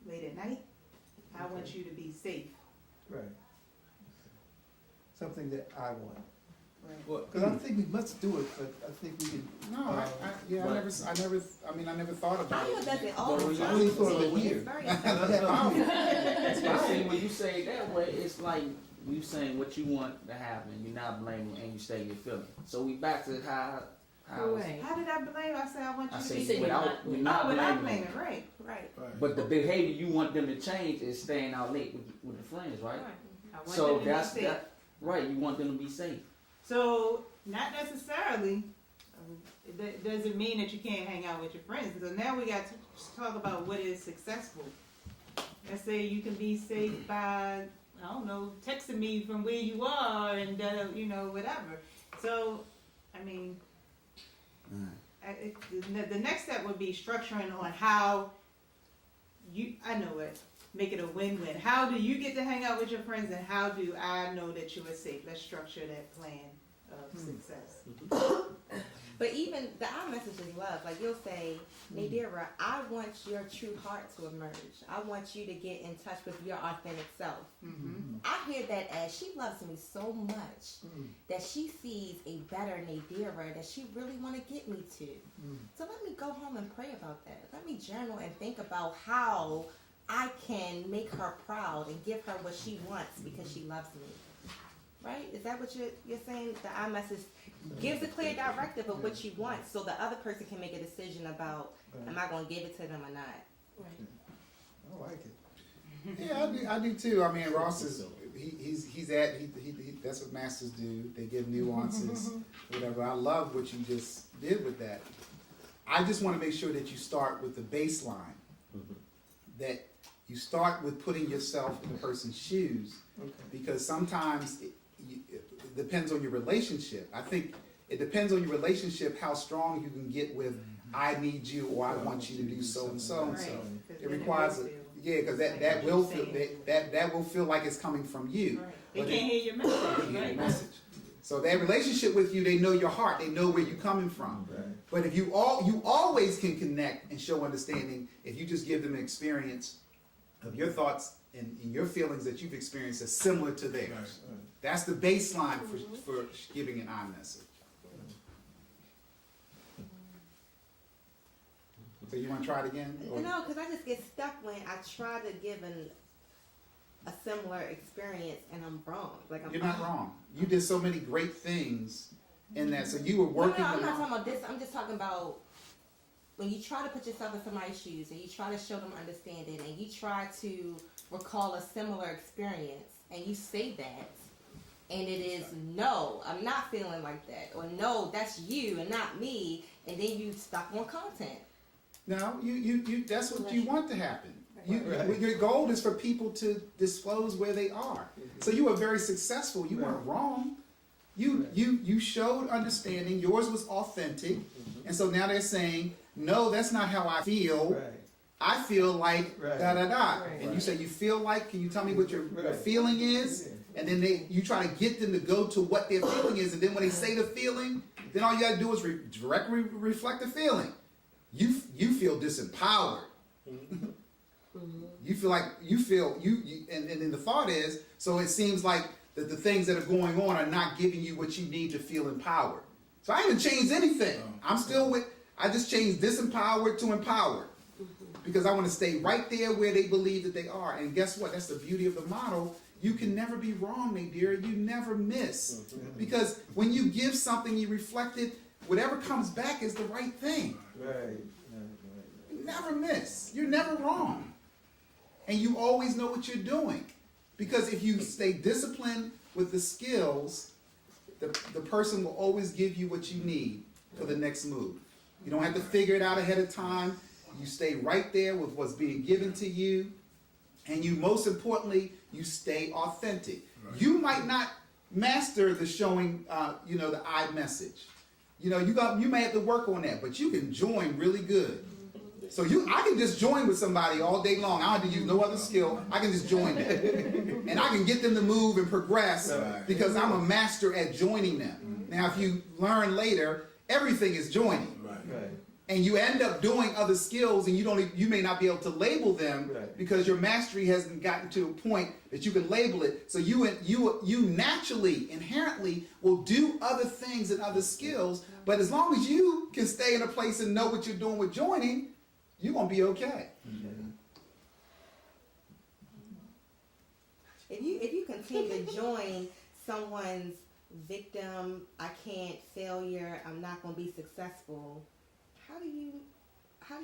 late at night. I want you to be safe.
Right. Something that I want.
Right.
Because I think we must do it, but I think we can.
No, I never thought about
Iowa
it.
does it all the
But
time.
I only thought of it
It's
here.
very
Especially when you say it that way, it's like you saying what you want to happen. You're not blaming, and you say your feeling. So we back to how.
Right.
How did I blame? I said I want you
I
to
say
be
said
safe.
you're not
Without
blaming.
blaming, right.
right.
But the behavior you want them to change is staying out late with the friends, right?
I want
So
them to
that's
be safe.
right. You want them to be safe.
So not necessarily. That doesn't mean that you can't hang out with your friends. Because now we got to talk about what is successful. Let's say you can be safe by I don't know, texting me from where you are and, you know, whatever. So, I mean, the next step would be structuring on how I know it, make it a win-win. How do you get to hang out with your friends, and how do I know that you are safe? Let's structure that plan of success.
But even the I message is love. Like you'll say, Nadira, I want your true heart to emerge. I want you to get in touch with your authentic self. I hear that as she loves me so much that she sees a better Nadira that she really want to get me to. So let me go home and pray about that. Let me journal and think about how I can make her proud and give her what she wants because she loves me. Right? Is that what you're saying? The I message gives a clear directive of what you want, so the other person can make a decision about, am I going to give it to them or not?
I like it. Yeah, I do too. I mean, Ross is he that's what masters do. They give nuances, whatever. I love what you just did with that. I just want to make sure that you start with the baseline. That you start with putting yourself in the person's shoes, because sometimes it depends on your relationship. I think it depends on your relationship how strong you can get with I need you, or I want you to do so and so and so. It requires because that will feel like it's coming from you.
They can't hear your message.
So that relationship with you, they know your heart, they know where you're coming from. But if you always can connect and show understanding if you just give them an experience of your thoughts and your feelings that you've experienced are similar to theirs. That's the baseline for giving an I message. So you want to try it again?
No, because I just get stuck when I try to give a similar experience and I'm wrong.
You're not wrong. You did so many great things in that. So you were working.
No, I'm not talking about this. I'm just talking about when you try to put yourself in somebody's shoes and you try to show them understanding and you try to recall a similar experience and you say that and it is no, I'm not feeling like that, or no, that's you and not me, and then you stuck on content.
No, you that's what you want to happen. Your goal is for people to disclose where they are. So you were very successful. You weren't wrong. You showed understanding. Yours was authentic. And so now they're saying, no, that's not how I feel. I feel like da-da-da. And you say, you feel like, can you tell me what your feeling is? And then you try to get them to go to what their feeling is. And then when they say the feeling, then all you got to do is directly reflect the feeling. You feel disempowered. You feel like and then the thought is, so it seems like that the things that are going on are not giving you what you need to feel empowered. So I haven't changed anything. I just changed disempowered to empowered. Because I want to stay right there where they believe that they are. And guess what? That's the beauty of the model. You can never be wrong, Nadira. You never miss. Because when you give something, you reflect it, whatever comes back is the right thing. You never miss. You're never wrong. And you always know what you're doing. Because if you stay disciplined with the skills, the person will always give you what you need for the next move. You don't have to figure it out ahead of time. You stay right there with what's being given to you. And you, most importantly, you stay authentic. Right. You might not master the showing, the I message. You may have to work on that, but you can join really good. So I can just join with somebody all day long. I don't have to use no other skill. I can just join them. And I can get them to move and progress because I'm a master at joining them. Now, if you learn later, everything is joining. And you end up doing other skills and you may not be able to label them because your mastery hasn't gotten to a point that you can label it. So you naturally, inherently will do other things and other skills, but as long as you can stay in a place and know what you're doing with joining, you're going to be okay.
If you continue to join someone's victim, I can't, failure, I'm not going to be successful, how do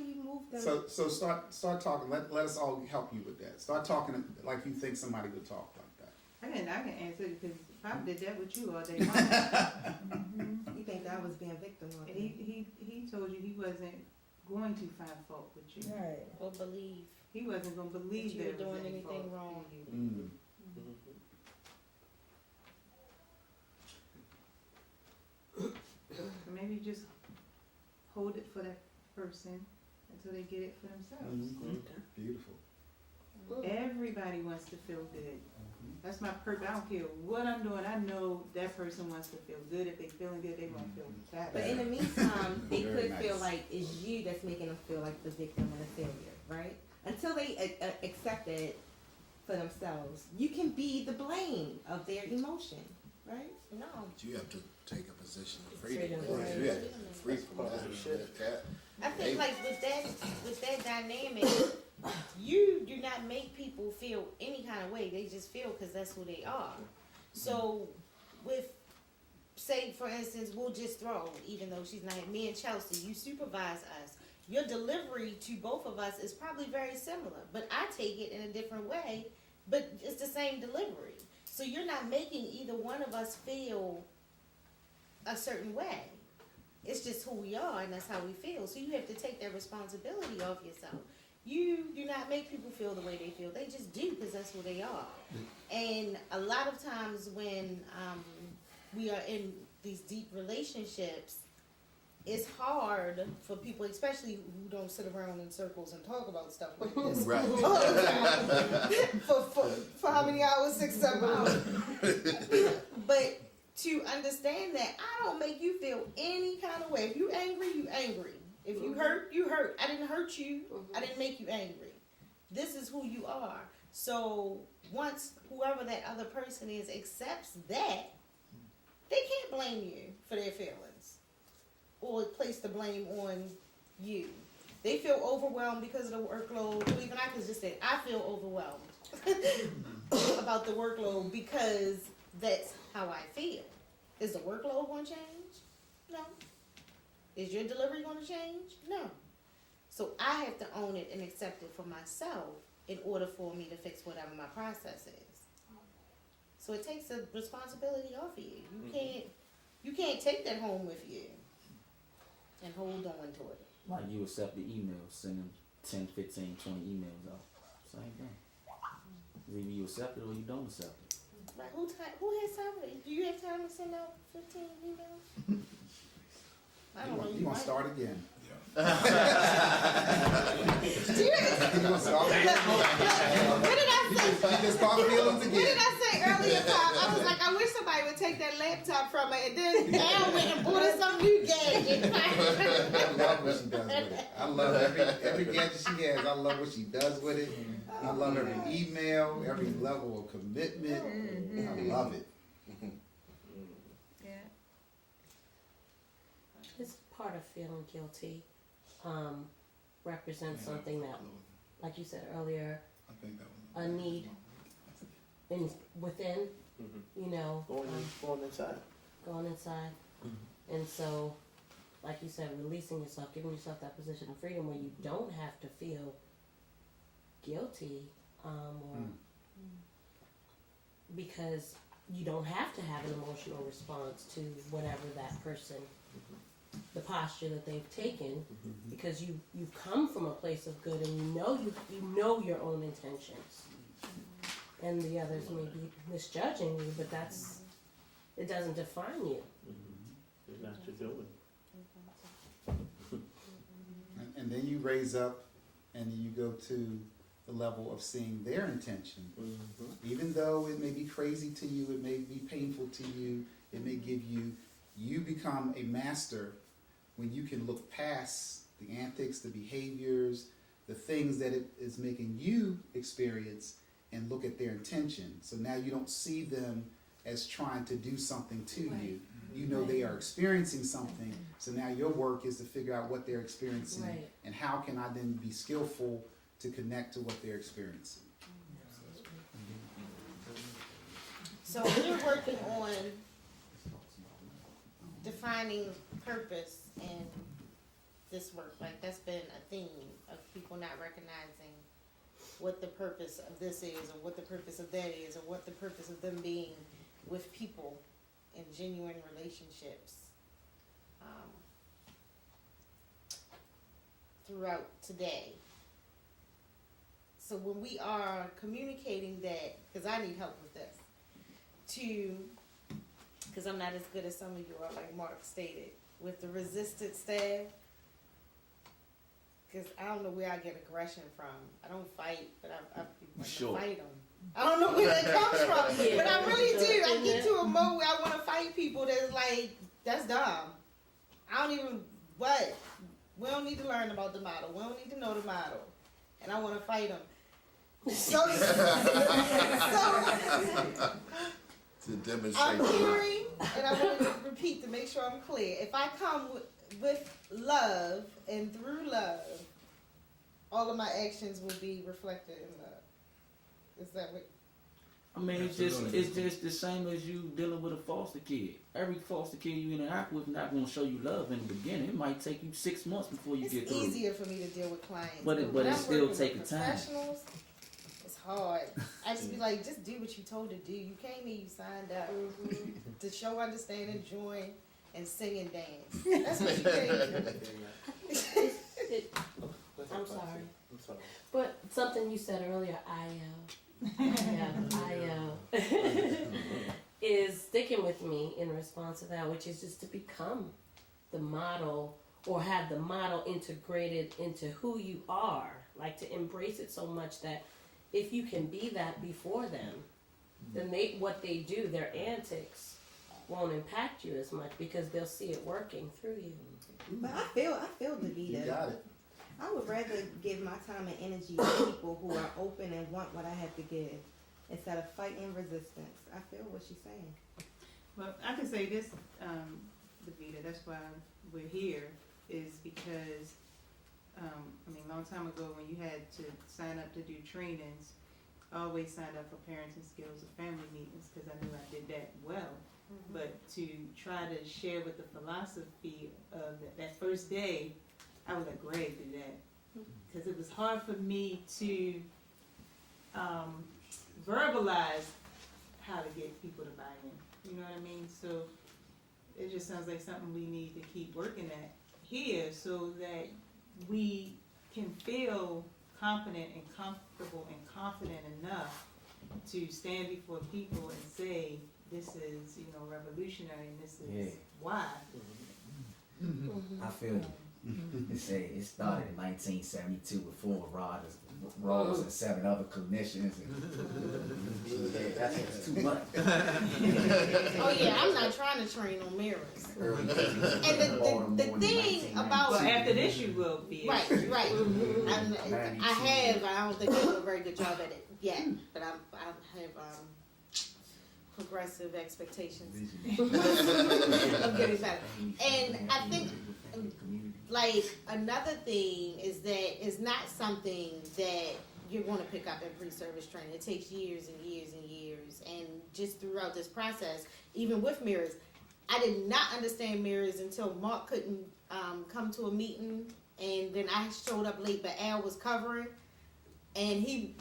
you move them?
So start talking. Let us all help you with that. Start talking like you think somebody would talk like that.
I can answer it because I did that with you all day long.
You think that was being victim of it?
He told you he wasn't going to find fault with you.
Right.
Or believe
He wasn't going to believe
that you were
there was
doing
any
anything
fault
wrong.
in you. maybe just hold it for that person until they get it for themselves.
Beautiful.
Everybody wants to feel good. That's my purpose. I don't care what I'm doing. I know that person wants to feel good. If they feeling good, they want to feel better.
But in the meantime, they
Very
could feel
nice.
like it's you that's making them feel like the victim or the failure, right? Until they accept it for themselves, you can be the blame of their emotion, right?
No.
You have to take a position of freedom.
Freedom, right.
You have to be free from that.
I think like with that dynamic, you do not make people feel any kind of way. They just feel because that's who they are. So with, say for instance, we'll just throw, even though she's not, me and Chelsea, you supervise us. Your delivery to both of us is probably very similar, but I take it in a different way, but it's the same delivery. So you're not making either one of us feel a certain way. It's just who we are and that's how we feel. So you have to take that responsibility off yourself. You do not make people feel the way they feel. They just do because that's who they are. And a lot of times when we are in these deep relationships, it's hard for people, especially who don't sit around in circles and talk about stuff like this.
Right.
All the time. For how many hours? 6, 7 hours. But to understand that I don't make you feel any kind of way. If you angry, you angry. If you hurt, you hurt. I didn't hurt you. I didn't make you angry. This is who you are. So once whoever that other person is accepts that, they can't blame you for their feelings or place the blame on you. They feel overwhelmed because of the workload. Or even I could just say, I feel overwhelmed about the workload because that's how I feel. Is the workload going to change? No. Is your delivery going to change? No. So I have to own it and accept it for myself in order for me to fix whatever my process is. So it takes the responsibility off of you. You can't take that home with you and hold on to it.
Like you accept the emails, sending 10, 15, 20 emails out. Same thing. Either you accept it or you don't accept it.
Right? Who has time for it? Do you have time to send out 15 emails? I don't know.
You gonna start again?
Do you
You gonna start again?
What did I say?
You just start feelings
What did
again.
I say earlier, Pop? I was like, I wish somebody would take that laptop from her, and then Al went and bought her some new gadget.
I love what she does with it. I love every gadget she has. I love what she does with it. I love every email, every level of commitment. I love it.
Yeah.
It's part of feeling guilty. Represents something that, like you said earlier,
I think that was
a need within, you know,
Going inside.
going inside. And so, like you said, releasing yourself, giving yourself that position of freedom where you don't have to feel guilty, or because you don't have to have an emotional response to whatever that person, the posture that they've taken, because you've come from a place of good and you know your own intentions, and the others may be misjudging you, but it doesn't define you.
It's not your doing.
And then you raise up and you go to the level of seeing their intention. Even though it may be crazy to you, it may be painful to you, it may give you become a master when you can look past the antics, the behaviors, the things that it is making you experience and look at their intention. So now you don't see them as trying to do something to you. You know they are experiencing something, so now your work is to figure out what they're experiencing and how can I then be skillful to connect to what they're experiencing.
So we're working on defining purpose in this work. Like that's been a theme of people not recognizing what the purpose of this is, or what the purpose of that is, or what the purpose of them being with people in genuine relationships throughout today. So when we are communicating that, because I need help with this, because I'm not as good as some of you are, like Mark stated, with the resistant staff. Cause I don't know where I get aggression from. I don't fight, but I want to
Sure.
fight them. I don't know where that comes from, but I really do. I get to a mode where I want to fight people that's like, that's dumb. I don't even, what? We don't need to learn about the model. We don't need to know the model. And I want to fight them. So
To demonstrate.
I'm hearing, and I want to repeat to make sure I'm clear. If I come with love and through love, all of my actions will be reflected in love. Is that what?
I mean, it's just the same as you dealing with a foster kid. Every foster kid you interact with not gonna show you love in the beginning. It might take you 6 months before you get through.
It's easier for me to deal with clients,
But
when
it
I'm
still
working
take
with
time.
professionals, it's hard. I just be like, just do what you told to do. You came here, you signed up to show, understand, and join, and sing and dance. That's what you came for.
I'm sorry. But something you said earlier, is sticking with me in response to that, which is just to become the model or have the model integrated into who you are. Like to embrace it so much that if you can be that before them, then what they do, their antics, won't impact you as much because they'll see it working through you.
But I feel Davita.
You got it.
I would rather give my time and energy to people who are open and want what I have to give instead of fighting resistance. I feel what she's saying.
Well, I can say this, Davita, that's why we're here, is because, a long time ago when you had to sign up to do trainings, I always signed up for parenting skills or family meetings because I knew I did that well. But to try to share with the philosophy of that first day, I would let Greg do that. Because it was hard for me to verbalize how to get people to buy in. You know what I mean? So it just sounds like something we need to keep working at here so that we can feel confident and comfortable and confident enough to stand before people and say, this is, revolutionary and this is why.
I feel you. It say it started in 1972 with 4 Ross and 7 other clinicians. And that's just too much.
Oh yeah, I'm not trying to train on mirrors. And the thing about
Well, after this you will be.
right. I don't think I do a very good job at it yet, but I have progressive expectations of getting better. And I think like another thing is that it's not something that you're going to pick up in pre-service training. It takes years and years and years. And just throughout this process, even with mirrors, I did not understand mirrors until Mark couldn't come to a meeting, and then I showed up late, but Al was covering, and we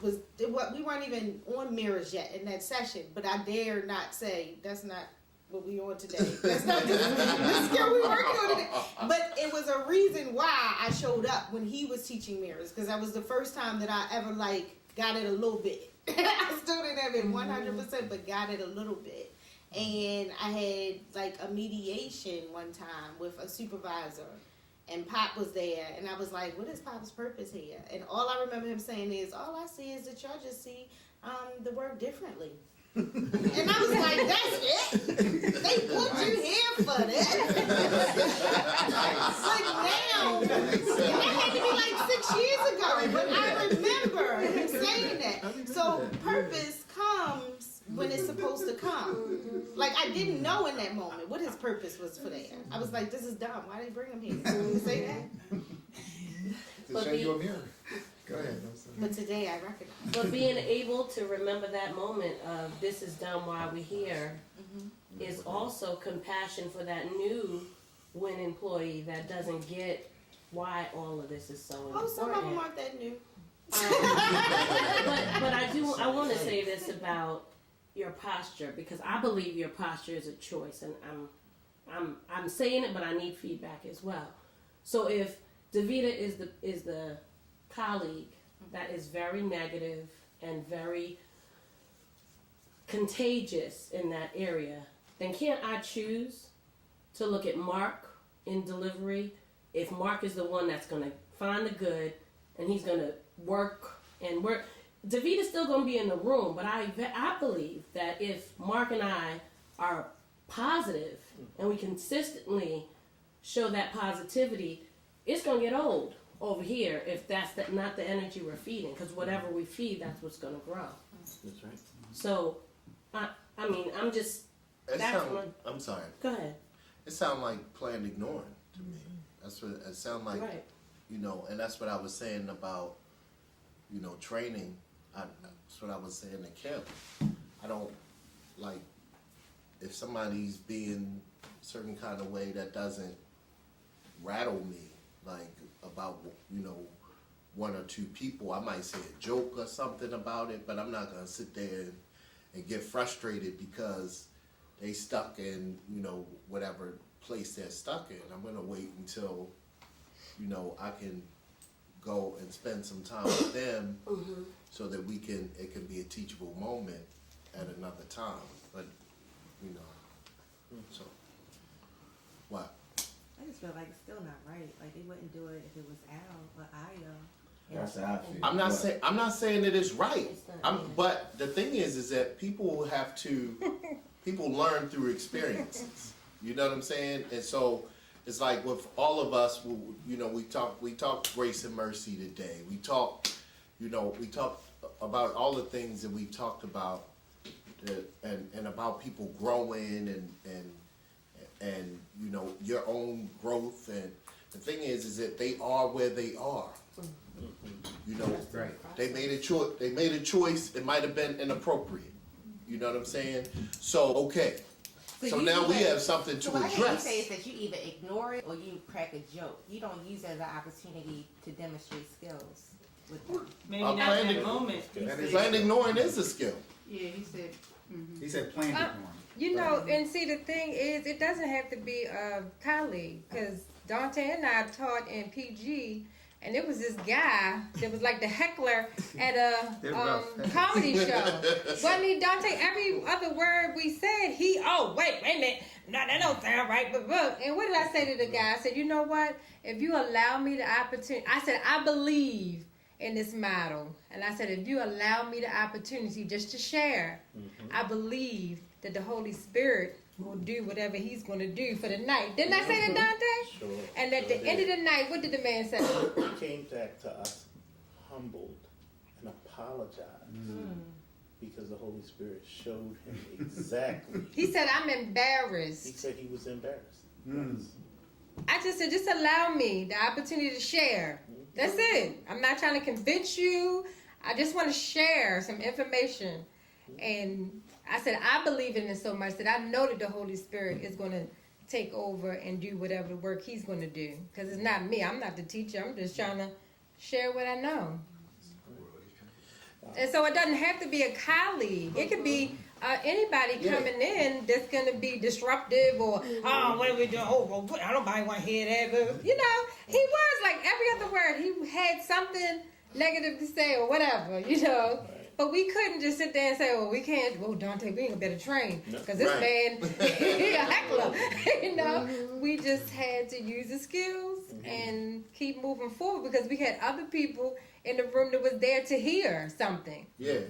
weren't even on mirrors yet in that session, but I dare not say that's not what we on today. That's not the skill we working on today. But it was a reason why I showed up when he was teaching mirrors, because that was the first time that I ever got it a little bit. I still didn't have it 100%, but got it a little bit. And I had a mediation one time with a supervisor, and Pop was there, and I was like, what is Pop's purpose here? And all I remember him saying is, all I see is that y'all just see the work differently. And I was like, that's it? They put you here for that? But now, and that had to be 6 years ago, but I remember him saying that. So purpose comes when it's supposed to come. I didn't know in that moment what his purpose was for that. I was like, this is dumb. Why did they bring him here? Did he say that?
To show you a mirror. Go ahead.
But today I recognize.
But being able to remember that moment of this is done while we're here is also compassion for that new employee that doesn't get why all of this is so important.
Oh, some of them aren't that new.
But I want to say this about your posture, because I believe your posture is a choice, and I'm saying it, but I need feedback as well. So if Davita is the colleague that is very negative and very contagious in that area, then can't I choose to look at Mark in delivery, if Mark is the one that's gonna find the good and he's gonna work, Davita's still gonna be in the room. But I believe that if Mark and I are positive and we consistently show that positivity, it's gonna get old over here if that's not the energy we're feeding. Because whatever we feed, that's what's gonna grow.
That's right.
So, I mean, I'm just.
I'm sorry.
Go ahead.
It sounds like planned ignoring to me. That's what it sounds like.
Right.
You know, and that's what I was saying about, you know, training. That's what I was saying to Kim. I don't like if somebody's being a certain kind of way that doesn't rattle me, like about, you know, one or two people. I might say a joke or something about it, but I'm not gonna sit there and get frustrated because they stuck in, you know, whatever place they're stuck in. I'm gonna wait until, you know, I can go and spend some time with them so that it can be a teachable moment at another time. But, you know, so, what?
I just feel like it's still not right. Like they wouldn't do it if it was Al or Aya.
That's how I feel.
I'm not saying that it's right.
It's not.
But the thing is that people learn through experiences. You know what I'm saying? And so it's like with all of us, you know, we talk grace and mercy today. We talk about all the things that we talked about, and about people growing and you know, your own growth. And the thing is that they are where they are. You know,
Right.
they made a choice. They made a choice. It might have been inappropriate. You know what I'm saying? So okay. So
you
now we
either-
have something to
So what I hear you
address.
say is that you either ignore it or you crack a joke. You don't use it as an opportunity to demonstrate skills with them.
Maybe
I'm
not
planning
in
to-
that moment. He
That
said-
is-
Planned ignoring is a skill.
Yeah, he said.
He said planned ignoring.
You know, and see, the thing is, it doesn't have to be a colleague, because Dante and I taught in PG, and it was this guy that was like the heckler at a
They're rough.
comedy show. Wasn't he, Dante? Every other word we said, wait a minute, no, that don't sound right, but and what did I say to the guy? I said, you know what? If you allow me the opportunity, I said, I believe in this model. And I said, if you allow me the opportunity just to share, I believe that the Holy Spirit will do whatever he's going to do for the night. Didn't I say that, Dante?
Sure.
And at the end of the night, what did the man say?
He came back to us humbled and apologized because the Holy Spirit showed him exactly.
He said, I'm
He
embarrassed.
said he was embarrassed.
I just said, just allow me the opportunity to share. That's it. I'm not trying to convince you. I just want to share some information. And I said, I believe in it so much that I know that the Holy Spirit is going to take over and do whatever work he's going to do. Because it's not me. I'm not the teacher. I'm just trying to share what I know. And so it doesn't have to be a colleague. It could be anybody coming in that's going to be disruptive or, oh, what are we doing? Oh, well, I don't want to hear that. But, you know, he was like every other word. He had something negative to say or whatever, you know. But we couldn't just sit there and say, well, we can't, well, Dante, we ain't better train. Because this man, he a heckler. You know, we just had to use the skills and keep moving forward because we had other people in the room that was there to hear something.
Yeah,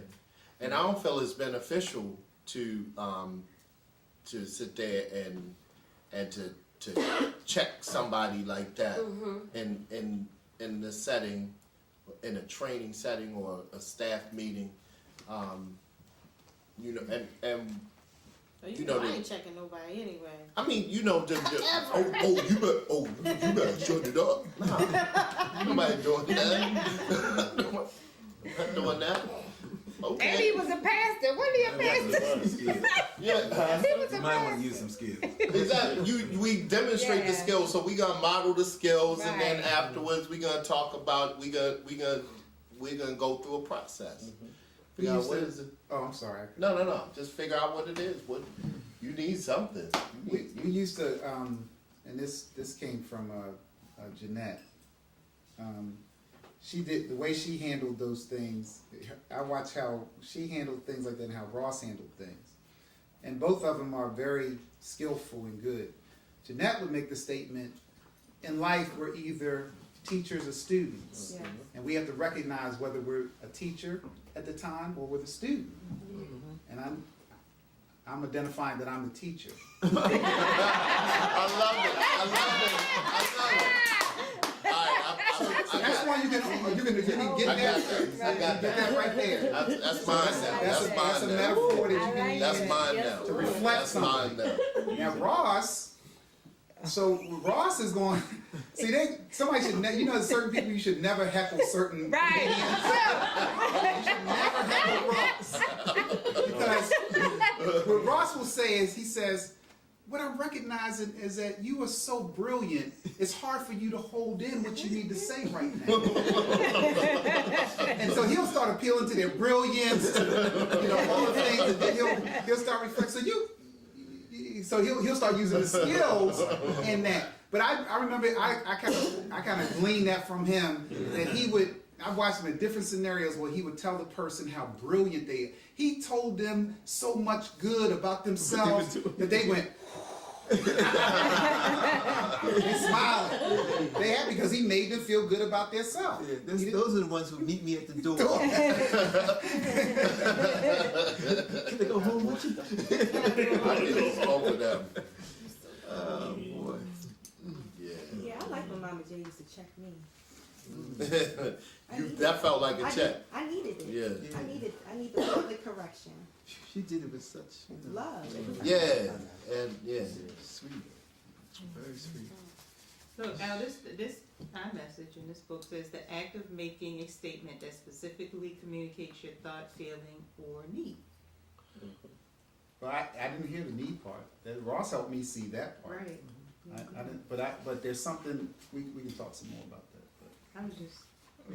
and I don't feel it's beneficial to sit there and to check somebody like that in the setting, in a training setting or a staff meeting. You know, and
You know, I ain't checking nobody anyway.
I mean, you know, you better shut it up. Nah, nobody doing that. Not doing that. Okay.
And he was a pastor. Wasn't he a pastor?
Yeah.
He was a
You might want
pastor.
to use some skills.
Exactly. We demonstrate the
Yeah.
skills, so we gonna model the skills, and then
Right.
afterwards we gonna talk about we gonna go through a process. Figure out what is it.
Oh, I'm sorry.
No. Just figure out what it is. What you need something.
We used to, and this came from Jeanette. She did the way she handled those things. I watched how she handled things like that and how Ross handled things, and both of them are very skillful and good. Jeanette would make the statement, in life, we're either teachers or students.
Yes.
And we have to recognize whether we're a teacher at the time or we're a student. And I'm identifying that I'm the teacher.
I love it. I love it. All right,
That's why you can get
I
that.
got that. I got
Get that right there.
That's mine now. That's
That's a
mine now.
metaphor that you
I
can
like
use
That's mine now.
to reflect
That's mine
something.
now.
Now Ross, so Ross is going. See, somebody should. There's certain people you should never heckle certain
Right.
comedians. You should never heckle Ross because what Ross will say is he says, "What I'm recognizing is that you are so brilliant. It's hard for you to hold in what you need to say right now." And so he'll start appealing to their brilliance, to, all the things, and then he'll start reflecting. So he'll start using the skills in that. But I remember I kind of gleaned that from him that he would. I watched him in different scenarios where he would tell the person how brilliant they are. He told them so much good about themselves that they went. They smiling. They happy because he made them feel good about themselves.
Yeah, those are the ones who meet me at the door. Can they go home with you?
I get over them.
Oh boy.
Yeah.
Yeah, I like when Mama J used to check me.
That felt like a check.
I needed it.
Yeah.
I needed the public correction.
She did it with such
Love. It was
Yeah. And yeah.
sweet, very sweet.
So now this iMessage in this book says the act of making a statement that specifically communicates your thought, feeling, or need.
Well, I didn't hear the need part. Ross helped me see that part.
Right.
I didn't, but there's something we can talk some more about that. But
I was just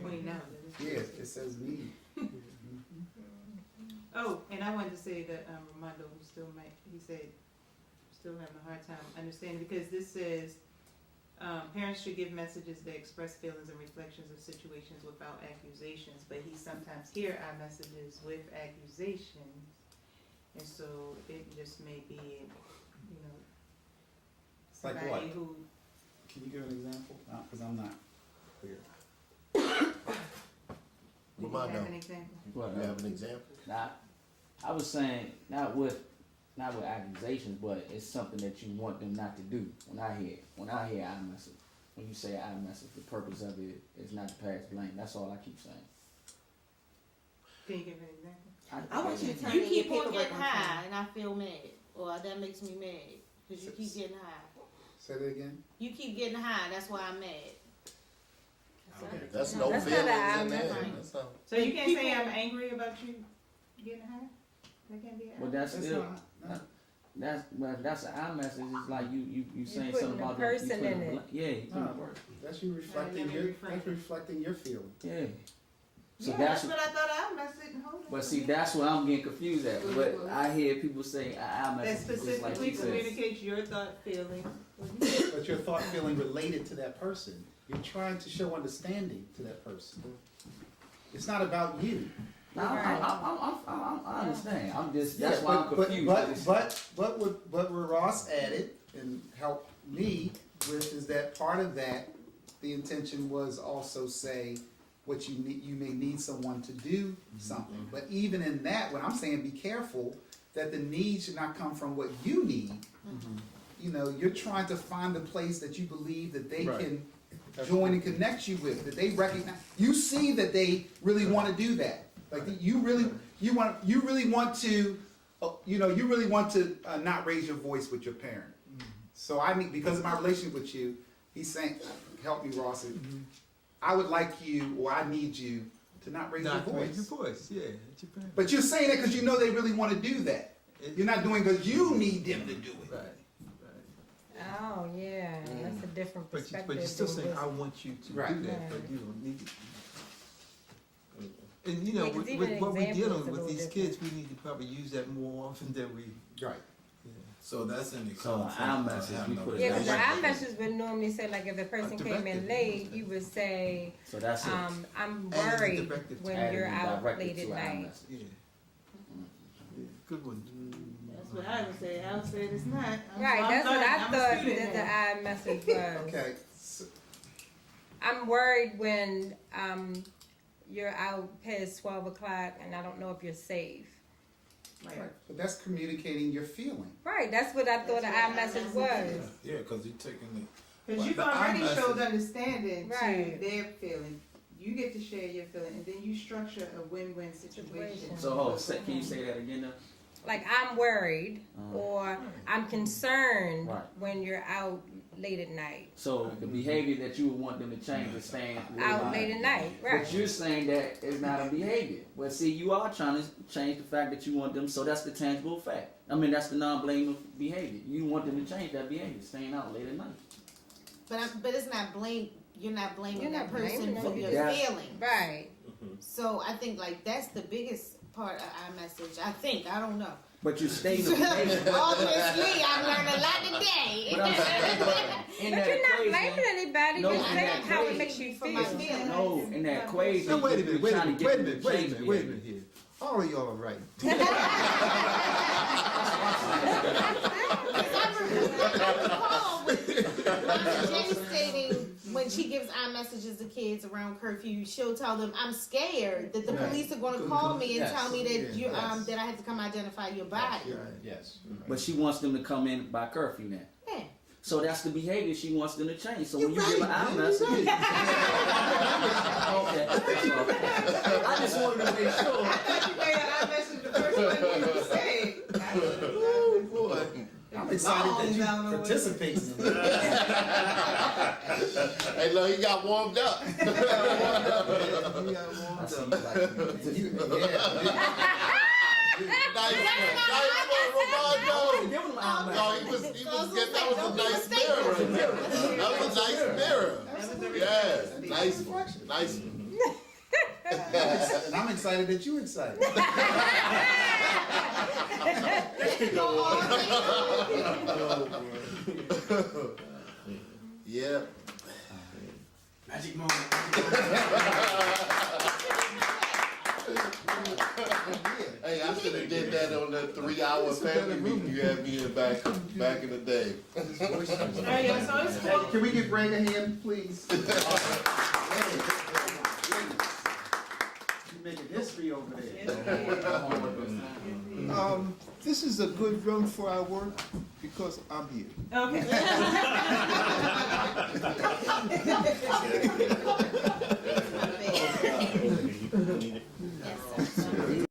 pointing out that it's.
yeah, it says need.
Oh, and I wanted to say that Armando, who still having a hard time understanding, because this says parents should give messages that express feelings and reflections of situations without accusations, but he sometimes hear our messages with accusations, and so it just may be,
Like
somebody
what?
who.
Can you give an example? Because I'm not clear.
Do you
Armando.
have an example?
What,
You have an example?
Now, I was saying not with accusations, but it's something that you want them not to do. When I hear iMessage, when you say iMessage, the purpose of it is not to pass blame. That's all I keep saying.
Can you give an example?
I want you to turn
You
in
keep
your
on
paperwork
getting
on
high,
time.
and I feel mad, or that makes me mad because you keep getting high.
Say that again.
You keep getting high, that's why I'm mad.
That's no
That's not
feelings
a
in there.
iMessage.
That's not.
So you can't say I'm angry about you getting high? That can't be
Well,
it.
that's
That's
still
not.
that's an iMessage. It's like you saying
putting
something
the
about
person
you putting
in it.
Yeah, you putting
No,
the person.
that's you reflecting that's reflecting your feeling.
Yeah. So
Yeah,
that's
that's what I thought I messaged and hold on.
But see, that's what I'm getting confused at. But I hear people say iMessage
That
just like
specifically
she says.
communicates your thought, feeling.
But your thought feeling related to that person. You're trying to show understanding to that person. It's not about you.
No, I understand. I'm just that's why I'm confused.
But what Ross added and helped me with is that part of that, the intention was also say what you need. You may need someone to do something. But even in that, what I'm saying, be careful that the need should not come from what you need. You're trying to find the place that you believe that they can join and connect you with, that they recognize. You see that they really want to do that. Like you really want to not raise your voice with your parent. So because of my relationship with you, he's saying, help me, Ross. I would like you, or I need you to not raise your voice.
Raise your voice, yeah. It's your parents.
But you're saying that because you know they really want to do that. You're not doing it because you need them to do it.
Right.
Oh, yeah, that's a different
But
perspective.
you're still
than
saying,
just-
I want you to
Right.
do that,
Right.
but you don't need it. And
Yeah, 'cause
with
even
what we're
example is
dealing
a
with
little
these
different.
kids, we need to probably use that more often than we.
Right.
So that's in the
So
context
iMessage,
of
we
having
put
a
it
Yeah, because the
Right.
iMessage would normally say, like, if the person came in
directive.
late, you would say,
So that's it.
I'm
Adding
worried
directive to
when
Adding
you're
the
out
directive
late at
to
night.
iMessage.
Yeah. Good one.
That's what I would say. I would say it's not.
Right,
I'm
that's what
learning.
I
I'm a
thought
student
that
now.
the iMessage was.
Okay, so,
I'm worried when you're out past 12 o'clock and I don't know if you're safe.
Right.
but that's communicating your feeling.
Right, that's what I thought the
That's
iMessage
what
was.
Yeah, because you're taking it.
Because you've
the
already
iMessage-
showed understanding
Right.
to their feeling. You get to share your feeling, and then you structure a win-win situation.
So hold, can you say that again now?
Like I'm worried or I'm concerned
Right.
when you're out late at night.
So the behavior that you would want them to change is staying
Out late at night, right.
But you're saying that it's not a behavior. But see, you are trying to change the fact that you want them, so that's the tangible fact. I mean, that's the non-blaming behavior. You want them to change that behavior, staying out late at night.
But it's not blame. You're not blaming
You're
that
not
person
blaming
for
them.
your
That's-
feelings.
Right.
So I think like that's the biggest part of our message. I think I don't know.
But you're stating the behavior.
Obviously, I've learned a lot today.
But I'm saying, in
But
that
you're not
equation,
blaming anybody,
No,
you're
in
saying
that
how it
equation-
makes you
For my
feel.
feelings.
no, in that equation,
Now, wait a
you're
minute, wait a
trying to
minute,
get
wait a
them to
minute, wait a
change
minute, wait a
behavior.
minute here. All of y'all are right.
Jenny stating when she gives iMessages to kids around curfew, she'll tell them, "I'm scared that the police are going to call me and tell me that you that I have to come identify your body."
Yes.
But she wants them to come in by curfew now.
Yeah.
So that's the behavior she wants them to change. So when you
You're
give an
right,
iMessage,
you're
okay. I just wanted to make sure.
I thought you made an iMessage the first thing you said.
Oh, boy.
I'm excited that you participate in it.
Hey, look, he got warmed up.
You got
I
warmed
see
up.
you like
Nice one,
Give them an
No, he was getting, that was a nice mirror right there. That was a nice mirror. Yes, nice one, nice one.
And I'm excited that you're excited.
Yeah.
Magic moment.
Hey, I should have did that on that 3-hour family meeting you had me in back in the day.
Yeah, so it's cool.
Can we get Greg a hand, please? You're making history over there.
This is a good room for our work because I'm here.
Okay.